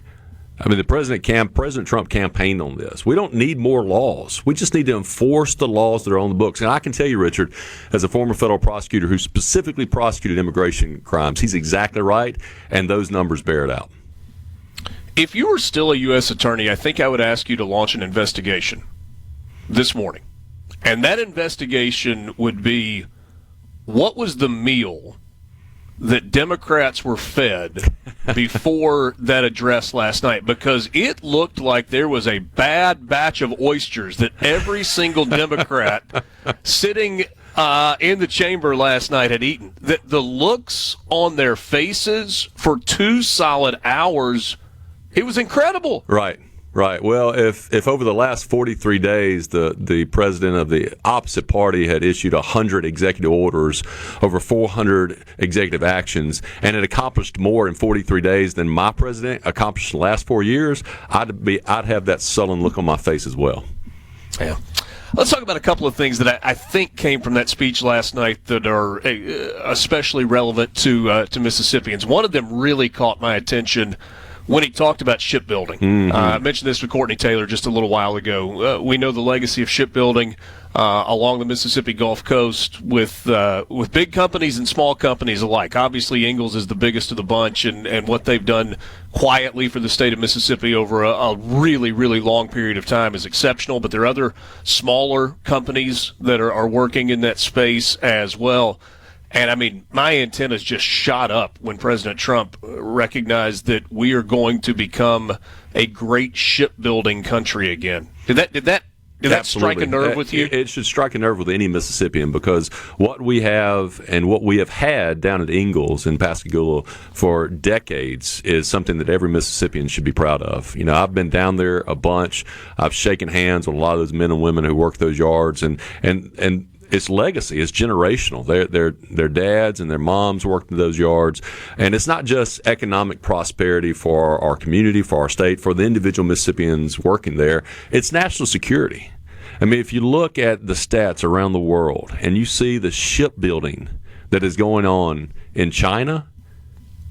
I mean, President Trump campaigned on this. We don't need more laws. We just need to enforce the laws that are on the books. And I can tell you, Richard, as a former federal prosecutor who specifically prosecuted immigration crimes, he's exactly right, and those numbers bear it out. If you were still a U.S. attorney, I think I would ask you to launch an investigation this morning. And that investigation would be, what was the meal that Democrats were fed before that address last night? Because it looked like there was a bad batch of oysters that every single Democrat sitting in the chamber last night had eaten. The looks on their faces for 2 solid hours, it was incredible. Right. Right. Well, if over the last 43 days the president of the opposite party had issued 100 executive orders, over 400 executive actions, and it accomplished more in 43 days than my president accomplished in the last 4 years, I'd have that sullen look on my face as well. Yeah. Let's talk about a couple of things that I think came from that speech last night that are especially relevant to Mississippians. One of them really caught my attention when he talked about shipbuilding. Mm-hmm. I mentioned this with Courtney Taylor just a little while ago. We know the legacy of shipbuilding along the Mississippi Gulf Coast with big companies and small companies alike. Obviously, Ingalls is the biggest of the bunch, and what they've done quietly for the state of Mississippi over a really, really long period of time is exceptional. But there are other smaller companies that are working in that space as well. And, I mean, my antennas just shot up when President Trump recognized that we are going to become a great shipbuilding country again. Did that strike a nerve with you? It should strike a nerve with any Mississippian, because what we have and what we have had down at Ingalls in Pascagoula for decades is something that every Mississippian should be proud of. You know, I've been down there a bunch. I've shaken hands with a lot of those men and women who work those yards, and its legacy is generational. Their dads and their moms worked in those yards. And it's not just economic prosperity for our community, for our state, for the individual Mississippians working there. It's national security. I mean, if you look at the stats around the world and you see the shipbuilding that is going on in China,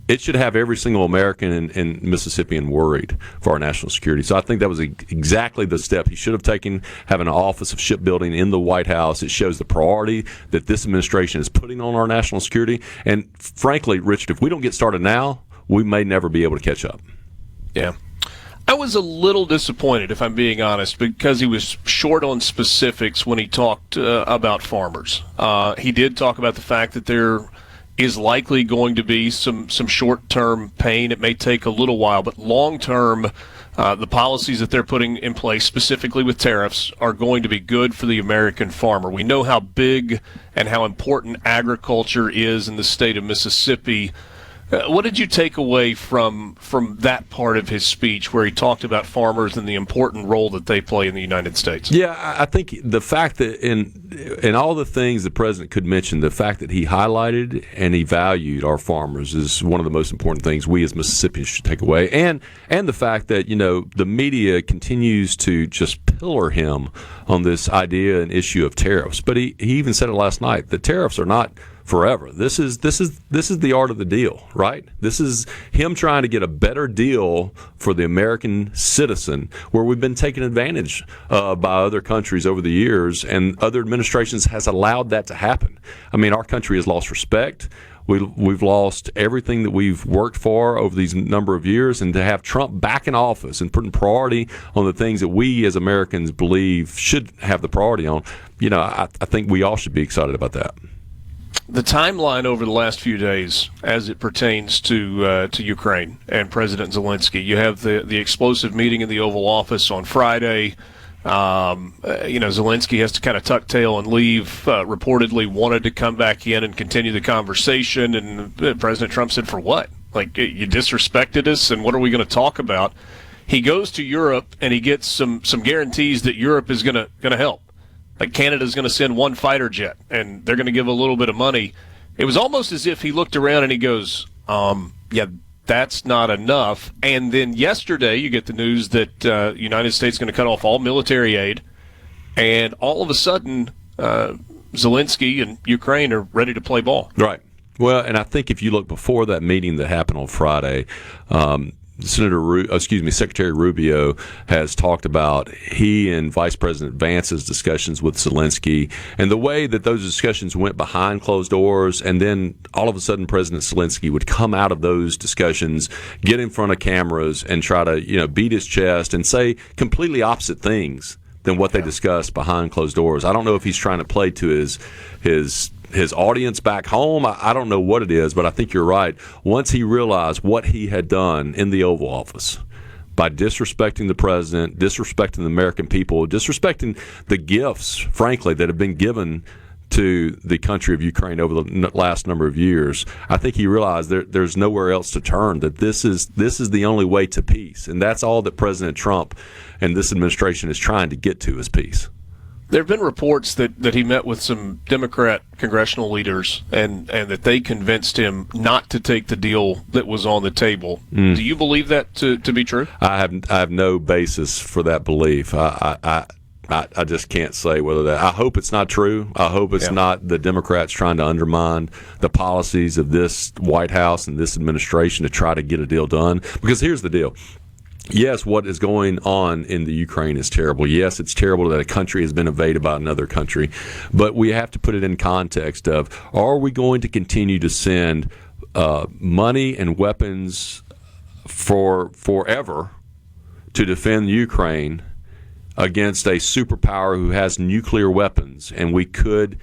it should have every single American and Mississippian worried for our national security. So I think that was exactly the step he should have taken, having an Office of Shipbuilding in the White House. It shows the priority that this administration is putting on our national security. And frankly, Richard, if we don't get started now, we may never be able to catch up. Yeah. I was a little disappointed, if I'm being honest, because he was short on specifics when he talked about farmers. He did talk about the fact that there is likely going to be some short-term pain. It may take a little while, but long-term, the policies that they're putting in place, specifically with tariffs, are going to be good for the American farmer. We know how big and how important agriculture is in the state of Mississippi. What did you take away from that part of his speech where he talked about farmers and the important role that they play in the United States? Yeah, I think the fact that in all the things the president could mention, the fact that he highlighted and he valued our farmers is one of the most important things we as Mississippians should take away. And the fact that, you know, the media continues to just pillar him on this idea and issue of tariffs. But he even said it last night, that tariffs are not forever. This is the art of the deal, right? This is him trying to get a better deal for the American citizen, where we've been taken advantage by other countries over the years, and other administrations has allowed that to happen. I mean, our country has lost respect. We've lost everything that we've worked for over these number of years, and to have Trump back in office and putting priority on the things that we as Americans believe should have the priority on, I think we all should be excited about that. The timeline over the last few days, as it pertains to Ukraine and President Zelensky, you have the explosive meeting in the Oval Office on Friday. Zelensky has to kind of tuck tail and leave. Reportedly wanted to come back in and continue the conversation, and President Trump said, "For what? Like, you disrespected us, and what are we going to talk about?" He goes to Europe, and he gets some guarantees that Europe is going to help. Like, Canada's going to send one fighter jet, and they're going to give a little bit of money. It was almost as if he looked around and he goes, "Yeah, that's not enough." And then yesterday you get the news that the United States is going to cut off all military aid, and all of a sudden Zelensky and Ukraine are ready to play ball. Right. Well, and I think if you look before that meeting that happened on Friday, Secretary Rubio has talked about he and Vice President Vance's discussions with Zelensky, and the way that those discussions went behind closed doors, and then all of a sudden President Zelensky would come out of those discussions, get in front of cameras, and try to beat his chest and say completely opposite things than what they discussed behind closed doors. I don't know if he's trying to play to his audience back home. I don't know what it is, but I think you're right. Once he realized what he had done in the Oval Office by disrespecting the president, disrespecting the American people, disrespecting the gifts, frankly, that have been given to the country of Ukraine over the last number of years, I think he realized there's nowhere else to turn, that this is the only way to peace. And that's all that President Trump and this administration is trying to get to, is peace. There have been reports that he met with some Democrat congressional leaders and that they convinced him not to take the deal that was on the table. Do you believe that to be true? I have no basis for that belief. I just can't say whether that. I hope it's not true. I hope it's not the Democrats trying to undermine the policies of this White House and this administration to try to get a deal done. Because here's the deal. Yes, what is going on in the Ukraine is terrible. Yes, it's terrible that a country has been invaded by another country. But we have to put it in context of, are we going to continue to send money and weapons for forever to defend Ukraine against a superpower who has nuclear weapons, and we could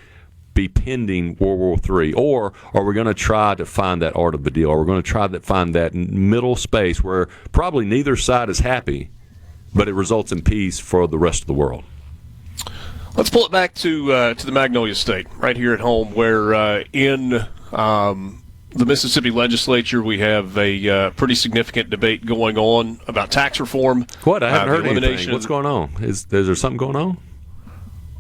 be pending World War III? Or are we going to try to find that art of the deal? Are we going to try to find that middle space where probably neither side is happy, but it results in peace for the rest of the world? Let's pull it back to the Magnolia State, right here at home, where in the Mississippi legislature we have a pretty significant debate going on about tax reform. What? I haven't heard anything. What's going on? Is there something going on?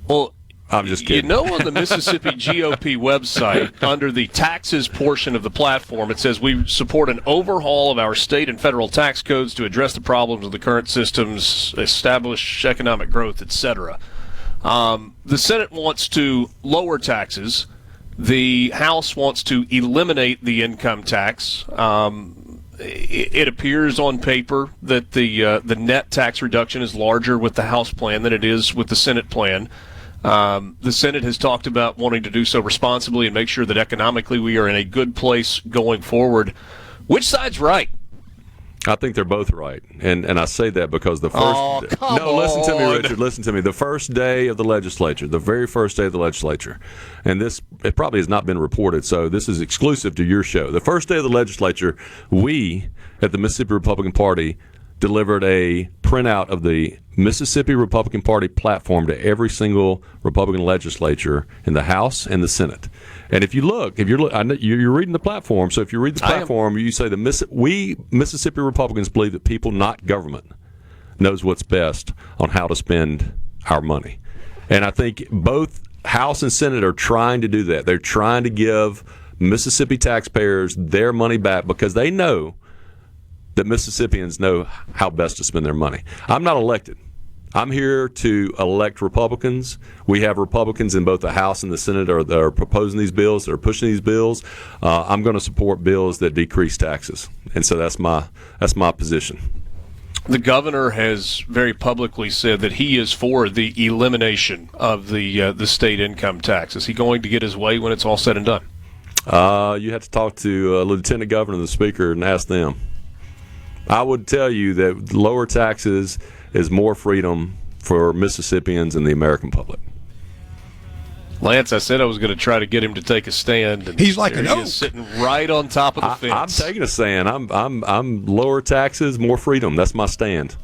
Well, I'm just kidding. On the Mississippi GOP website, under the taxes portion of the platform, it says we support an overhaul of our state and federal tax codes to address the problems of the current systems, establish economic growth, etc. The Senate wants to lower taxes. The House wants to eliminate the income tax. It appears on paper that the net tax reduction is larger with the House plan than it is with the Senate plan. The Senate has talked about wanting to do so responsibly and make sure that economically we are in a good place going forward. Which side's right? I think they're both right, and I say that because the first. Listen to me, Richard. Listen to me. The first day of the legislature, the very first day of the legislature, and it probably has not been reported, so this is exclusive to your show. The first day of the legislature, we at the Mississippi Republican Party delivered a printout of the Mississippi Republican Party platform to every single Republican legislature in the House and the Senate. And if you're reading the platform. So if you read the platform, you say we Mississippi Republicans believe that people, not government, knows what's best on how to spend our money. And I think both House and Senate are trying to do that. They're trying to give Mississippi taxpayers their money back because they know that Mississippians know how best to spend their money. I'm not elected. I'm here to elect Republicans. We have Republicans in both the House and the Senate that are proposing these bills, that are pushing these bills. I'm going to support bills that decrease taxes, and so that's my position. The governor has very publicly said that he is for the elimination of the state income tax. Is he going to get his way when it's all said and done? You have to talk to Lieutenant Governor and the Speaker and ask them. I would tell you that lower taxes is more freedom for Mississippians and the American public. Lance, I said I was going to try to get him to take a stand. And he's like an oak. He's sitting right on top of the fence. I'm taking a stand. I'm lower taxes, more freedom. That's my stand,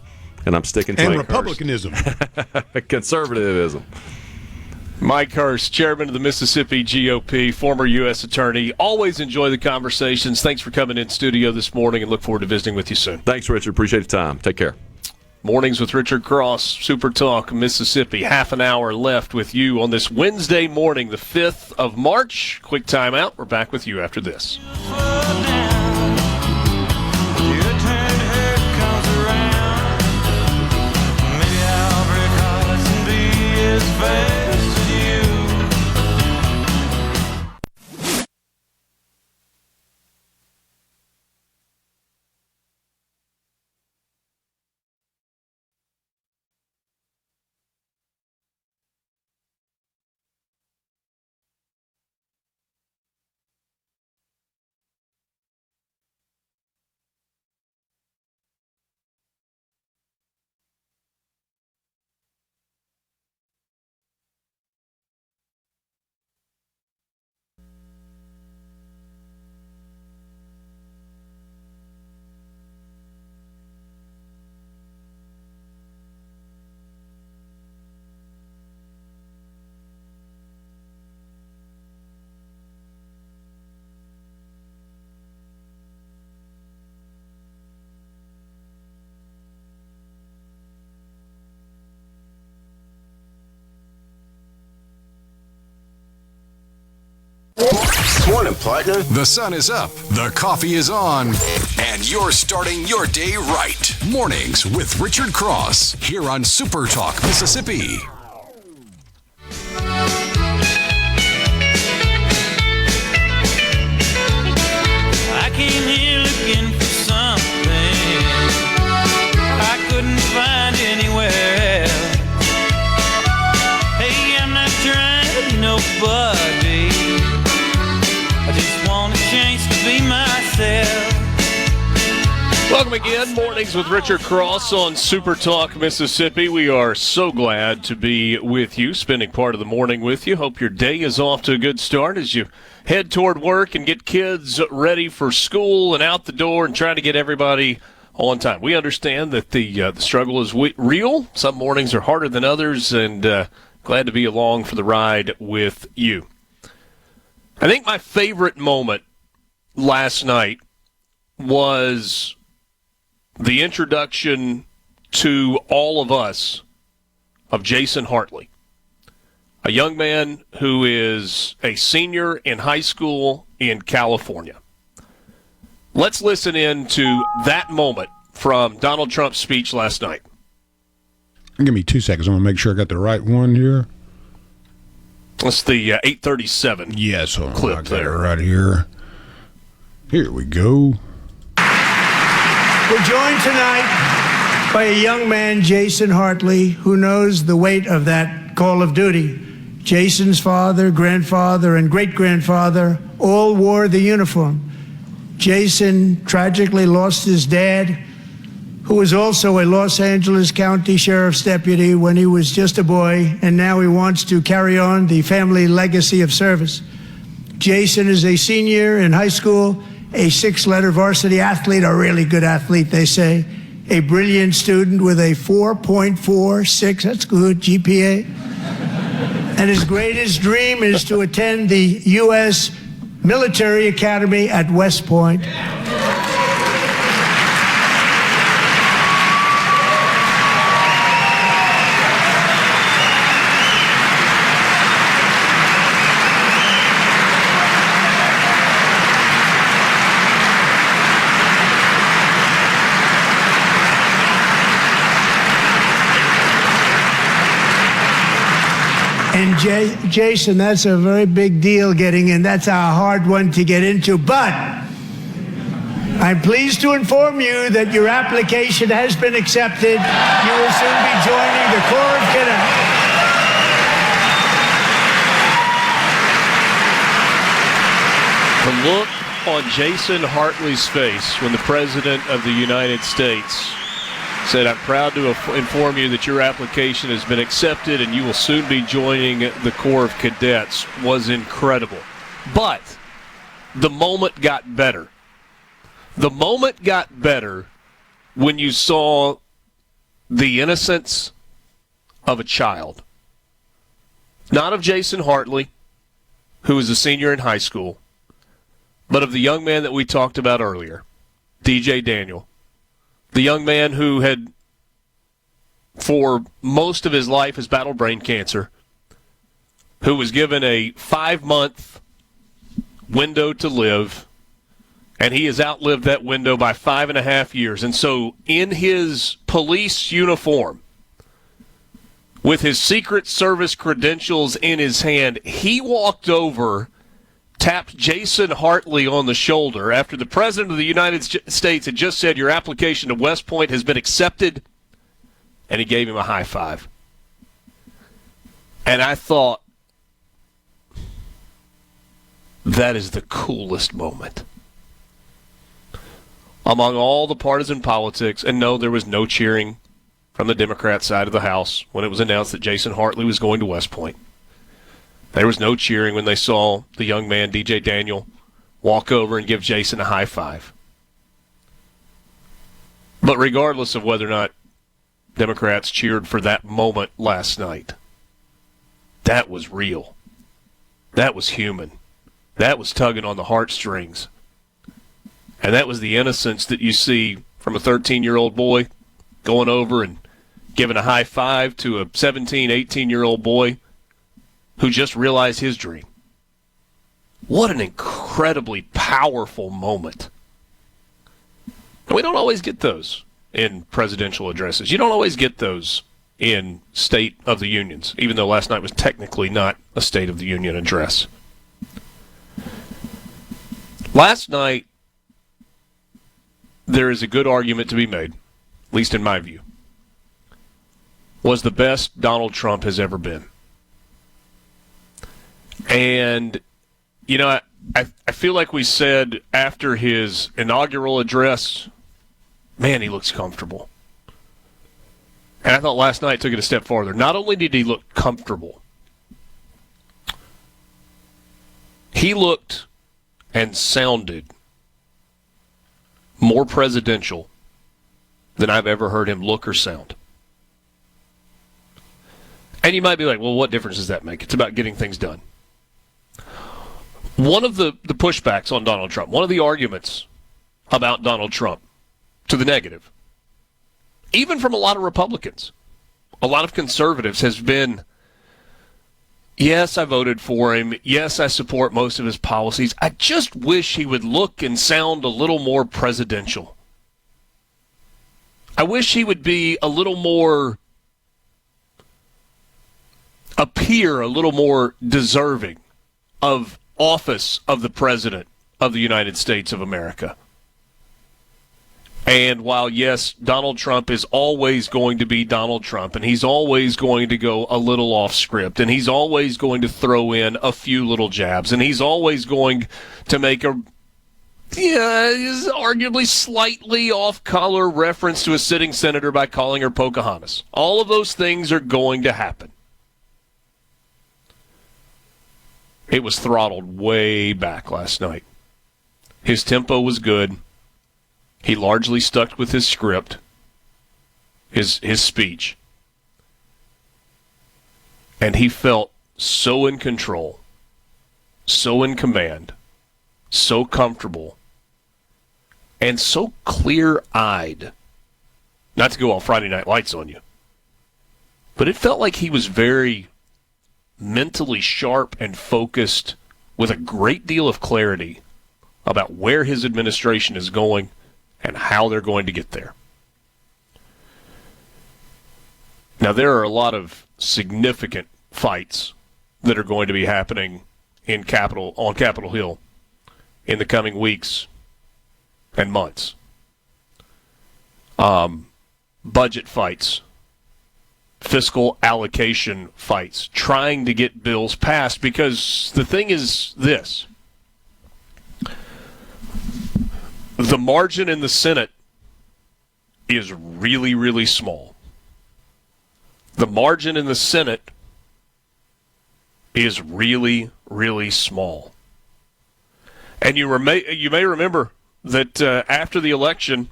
and I'm sticking to it. And republicanism, conservatism. Mike Hurst, chairman of the Mississippi GOP, former U.S. attorney. Always enjoy the conversations. Thanks for coming in studio this morning, and look forward to visiting with you soon. Thanks, Richard. Appreciate the time. Take care. Mornings with Richard Cross, Super Talk, Mississippi. Half an hour left with you on this Wednesday morning, the 5th of March. Quick timeout. We're back with you after this. Morning, partner. The sun is up, the coffee is on, and you're starting your day right. Mornings with Richard Cross, here on Super Talk, Mississippi. I came here looking for something I couldn't find anywhere else. Hey, I'm not trying to be nobody. I just want a chance to be myself. Welcome again, Mornings with Richard Cross on Super Talk, Mississippi. We are so glad to be with you, spending part of the morning with you. Hope your day is off to a good start as you head toward work and get kids ready for school and out the door and trying to get everybody on time. We understand that the struggle is real. Some mornings are harder than others, and glad to be along for the ride with you. I think my favorite moment last night was the introduction to all of us of Jason Hartley, a young man who is a senior in high school in California. Let's listen in to that moment from Donald Trump's speech last night. Give me 2 seconds. I want to make sure I got the right one here. That's the 8:37 yes, clip I got there. it right here. Here we go. We're joined tonight by a young man, Jason Hartley, who knows the weight of that call of duty. Jason's father, grandfather, and great-grandfather all wore the uniform. Jason tragically lost his dad, who was also a Los Angeles County Sheriff's deputy when he was just a boy, and now he wants to carry on the family legacy of service. Jason is a senior in high school, a 6-letter varsity athlete, a really good athlete, they say, a brilliant student with a 4.46, that's good, GPA. And his greatest dream is to attend the U.S. Military Academy at West Point. And Jason, that's a very big deal getting in. That's a hard one to get into. But I'm pleased to inform you that your application has been accepted. You will soon be joining the Corps of Cadets. The look on Jason Hartley's face when the President of the United States said, "I'm proud to inform you that your application has been accepted and you will soon be joining the Corps of Cadets," was incredible. But the moment got better. The moment got better when you saw the innocence of a child. Not of Jason Hartley, who was a senior in high school, but of the young man that we talked about earlier, DJ Daniel. The young man who had, for most of his life, has battled brain cancer, who was given a 5-month window to live, and he has outlived that window by 5.5 years. And so in his police uniform, with his Secret Service credentials in his hand, he walked over, tapped Jason Hartley on the shoulder after the President of the United States had just said, "Your application to West Point has been accepted," and he gave him a high five. And I thought, that is the coolest moment. Among all the partisan politics, and no, there was no cheering from the Democrat side of the House when it was announced that Jason Hartley was going to West Point. There was no cheering when they saw the young man, DJ Daniel, walk over and give Jason a high five. But regardless of whether or not Democrats cheered for that moment last night, that was real. That was human. That was tugging on the heartstrings. And that was the innocence that you see from a 13-year-old boy going over and giving a high five to a 17, 18-year-old boy who just realized his dream. What an incredibly powerful moment. And we don't always get those in presidential addresses. You don't always get those in State of the Unions, even though last night was technically not a State of the Union address. Last night, there is a good argument to be made, at least in my view, was the best Donald Trump has ever been. And, you know, I feel like we said after his inaugural address, man, he looks comfortable. And I thought last night took it a step farther. Not only did he look comfortable, he looked and sounded more presidential than I've ever heard him look or sound. And you might be like, well, what difference does that make? It's about getting things done. One of the pushbacks on Donald Trump, one of the arguments about Donald Trump to the negative, even from a lot of Republicans, a lot of conservatives, has been, yes, I voted for him. Yes, I support most of his policies. I just wish he would look and sound a little more presidential. I wish he would be a little more, appear a little more deserving of office of the President of the United States of America. And while, yes, Donald Trump is always going to be Donald Trump, and he's always going to go a little off script, and he's always going to throw in a few little jabs, and he's always going to make a, arguably slightly off-color reference to a sitting senator by calling her Pocahontas. All of those things are going to happen. It was throttled way back last night. His tempo was good. He largely stuck with his script, his speech. And he felt so in control, so in command, so comfortable, and so clear-eyed. Not to go all Friday Night Lights on you, but it felt like he was very mentally sharp and focused with a great deal of clarity about where his administration is going and how they're going to get there. Now, there are a lot of significant fights that are going to be happening on Capitol Hill in the coming weeks and months. Budget fights, fiscal allocation fights, trying to get bills passed, because the thing is this. The margin in the Senate is really, really small. The margin in the Senate is really, really small. And you may remember that after the election,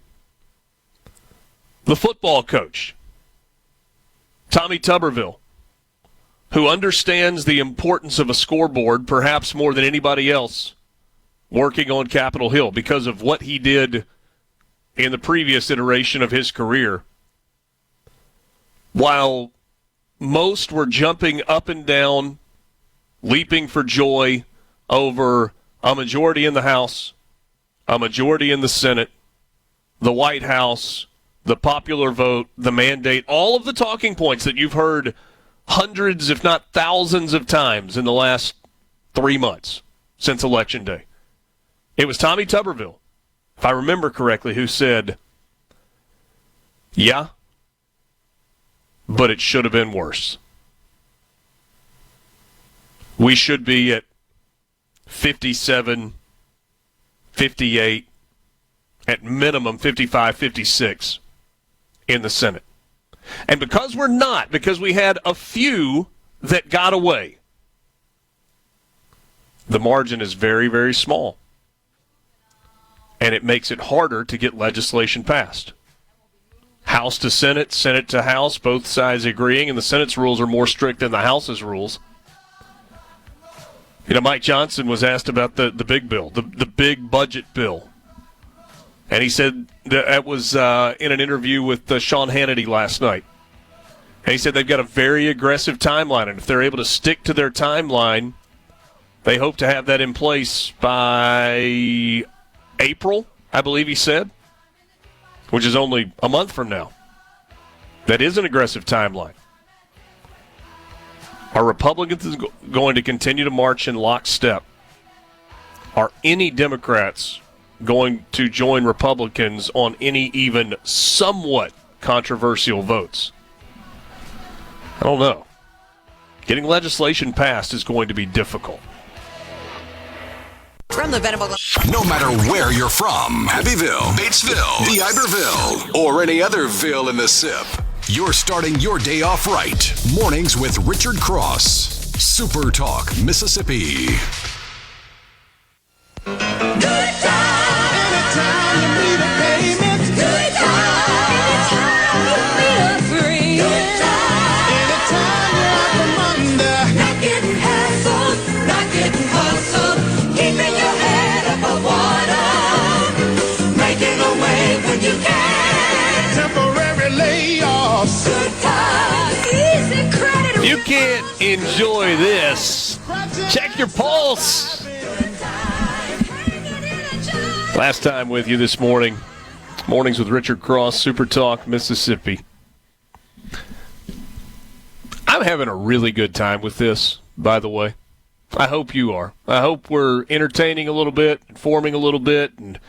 the football coach, Tommy Tuberville, who understands the importance of a scoreboard perhaps more than anybody else working on Capitol Hill because of what he did in the previous iteration of his career, while most were jumping up and down, leaping for joy over a majority in the House, a majority in the Senate, the White House, the popular vote, the mandate, all of the talking points that you've heard hundreds, if not thousands of times in the last 3 months since Election Day. It was Tommy Tuberville, if I remember correctly, who said, yeah, but it should have been worse. We should be at 57, 58, at minimum 55, 56 in the Senate. And because we're not, because we had a few that got away, the margin is very, very small. And it makes it harder to get legislation passed. House to Senate, Senate to House, both sides agreeing, and the Senate's rules are more strict than the House's rules. You know, Mike Johnson was asked about the big bill, the big budget bill. And he said that was in an interview with Sean Hannity last night. And he said they've got a very aggressive timeline, and if they're able to stick to their timeline, they hope to have that in place by April, I believe he said, which is only a month from now. That is an aggressive timeline. Are Republicans going to continue to march in lockstep? Are any Democrats going to join Republicans on any even somewhat controversial votes? I don't know. Getting legislation passed is going to be difficult. From the Venable. No matter where you're from, Abbeville, Batesville, DeIberville, or any other ville in the SIP, you're starting your day off right. Mornings with Richard Cross. Super Talk, Mississippi. Good time. Anytime you need a payment. Good time. You need a free. Good time. Anytime you're out from under. Not getting hassled, not getting hustled. Keeping your head above water. Making a way when you can. Temporary layoffs. Good times. Easy credit. You can't enjoy this. Check your pulse. Last time with you this morning. Mornings with Richard Cross, Super Talk, Mississippi. I'm having a really good time with this, by the way. I hope you are. I hope we're entertaining a little bit, informing a little bit, and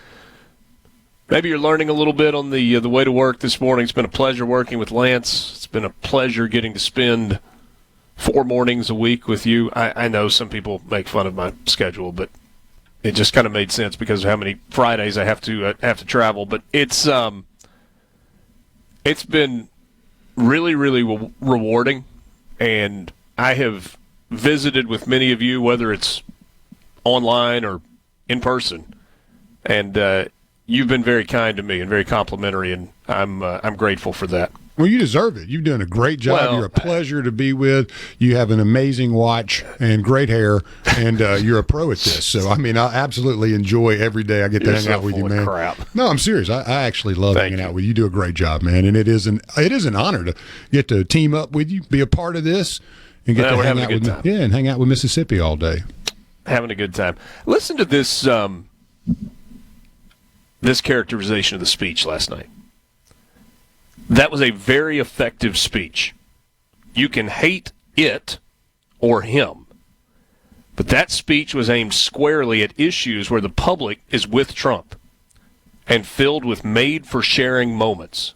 maybe you're learning a little bit on the way to work this morning. It's been a pleasure working with Lance. It's been a pleasure getting to spend 4 mornings a week with you. I know some people make fun of my schedule, but it just kind of made sense because of how many Fridays I have to travel. But it's been really, really rewarding, and I have visited with many of you, whether it's online or in person, and you've been very kind to me and very complimentary, and I'm grateful for that. Well, you deserve it. You've done a great job. Well, you're a pleasure to be with. You have an amazing watch and great hair, and you're a pro at this. So, I mean, I absolutely enjoy every day I get to hang out with you, man. Crap. No, I'm serious. I actually love hanging out with you. You do a great job, man, and it is an honor to get to team up with you, be a part of this, and get to hang out with me. Yeah, and hang out with Mississippi all day. Having a good time. Listen to this this characterization of the speech last night. That was a very effective speech. You can hate it or him. But that speech was aimed squarely at issues where the public is with Trump and filled with made-for-sharing moments.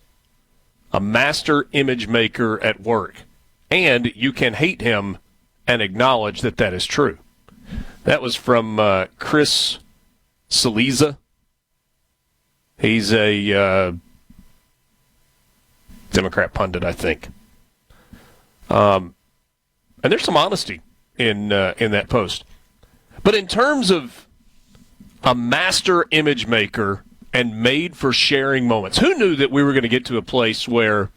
A master image maker at work. And you can hate him and acknowledge that that is true. That was from Chris Cillizza. He's a Democrat pundit, I think. And there's some honesty in that post. But in terms of a master image maker and made for sharing moments, who knew that we were going to get to a place where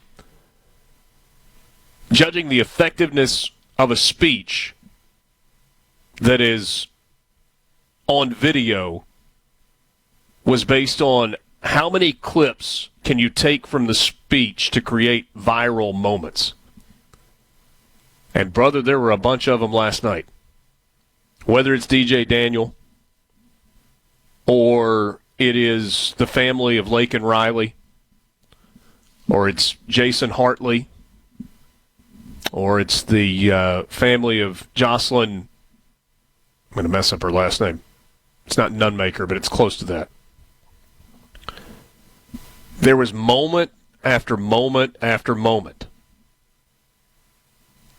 judging the effectiveness of a speech that is on video was based on how many clips can you take from the speech to create viral moments? And, brother, there were a bunch of them last night. Whether it's DJ Daniel or it is the family of Laken Riley or it's Jason Hartley or it's the family of Jocelyn. I'm going to mess up her last name. It's not Nunmaker, but it's close to that. There was moment after moment after moment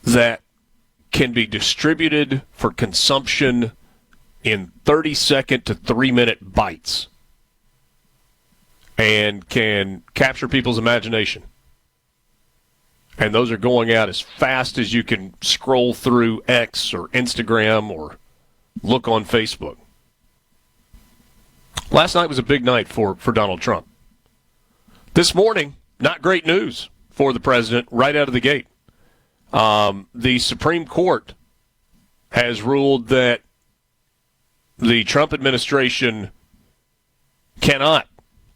that can be distributed for consumption in 30-second to 3-minute bites and can capture people's imagination. And those are going out as fast as you can scroll through X or Instagram or look on Facebook. Last night was a big night for Donald Trump. This morning, not great news for the president right out of the gate. The Supreme Court has ruled that the Trump administration cannot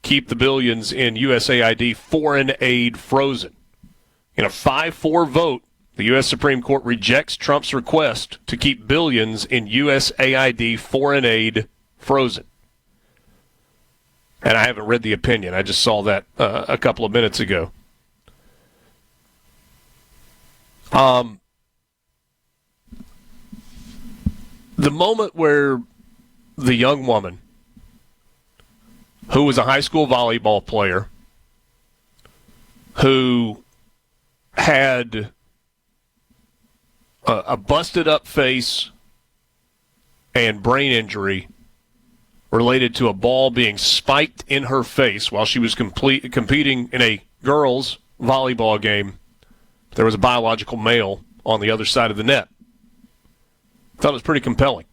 keep the billions in USAID foreign aid frozen. In a 5-4 vote, the U.S. Supreme Court rejects Trump's request to keep billions in USAID foreign aid frozen. And I haven't read the opinion. I just saw that a couple of minutes ago. The moment where the young woman, who was a high school volleyball player, who had a busted-up face and brain injury related to a ball being spiked in her face while she was competing in a girls' volleyball game. There was a biological male on the other side of the net. I thought it was pretty compelling.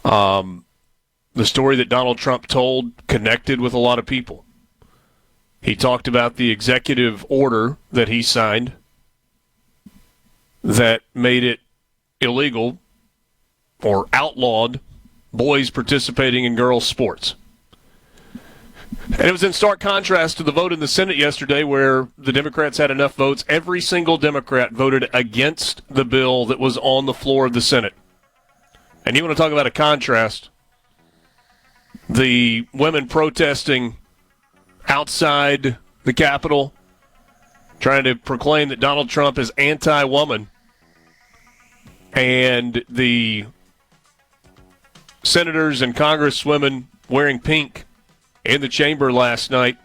The story that Donald Trump told connected with a lot of people. He talked about the executive order that he signed that made it illegal or outlawed boys participating in girls' sports. And it was in stark contrast to the vote in the Senate yesterday where the Democrats had enough votes. Every single Democrat voted against the bill that was on the floor of the Senate. And you want to talk about a contrast? The women protesting outside the Capitol, trying to proclaim that Donald Trump is anti-woman, and the senators and congresswomen wearing pink in the chamber last night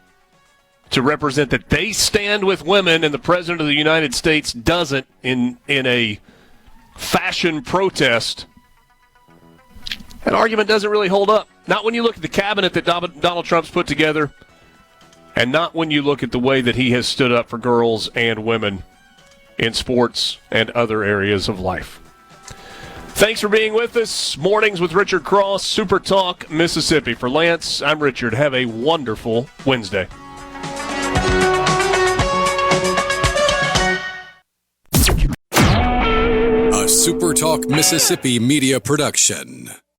to represent that they stand with women and the President of the United States doesn't in a fashion protest. That argument doesn't really hold up. Not when you look at the cabinet that Donald Trump's put together, and not when you look at the way that he has stood up for girls and women in sports and other areas of life. Thanks for being with us. Mornings with Richard Cross, Super Talk, Mississippi. For Lance, I'm Richard. Have a wonderful Wednesday. A Super Talk Mississippi media production.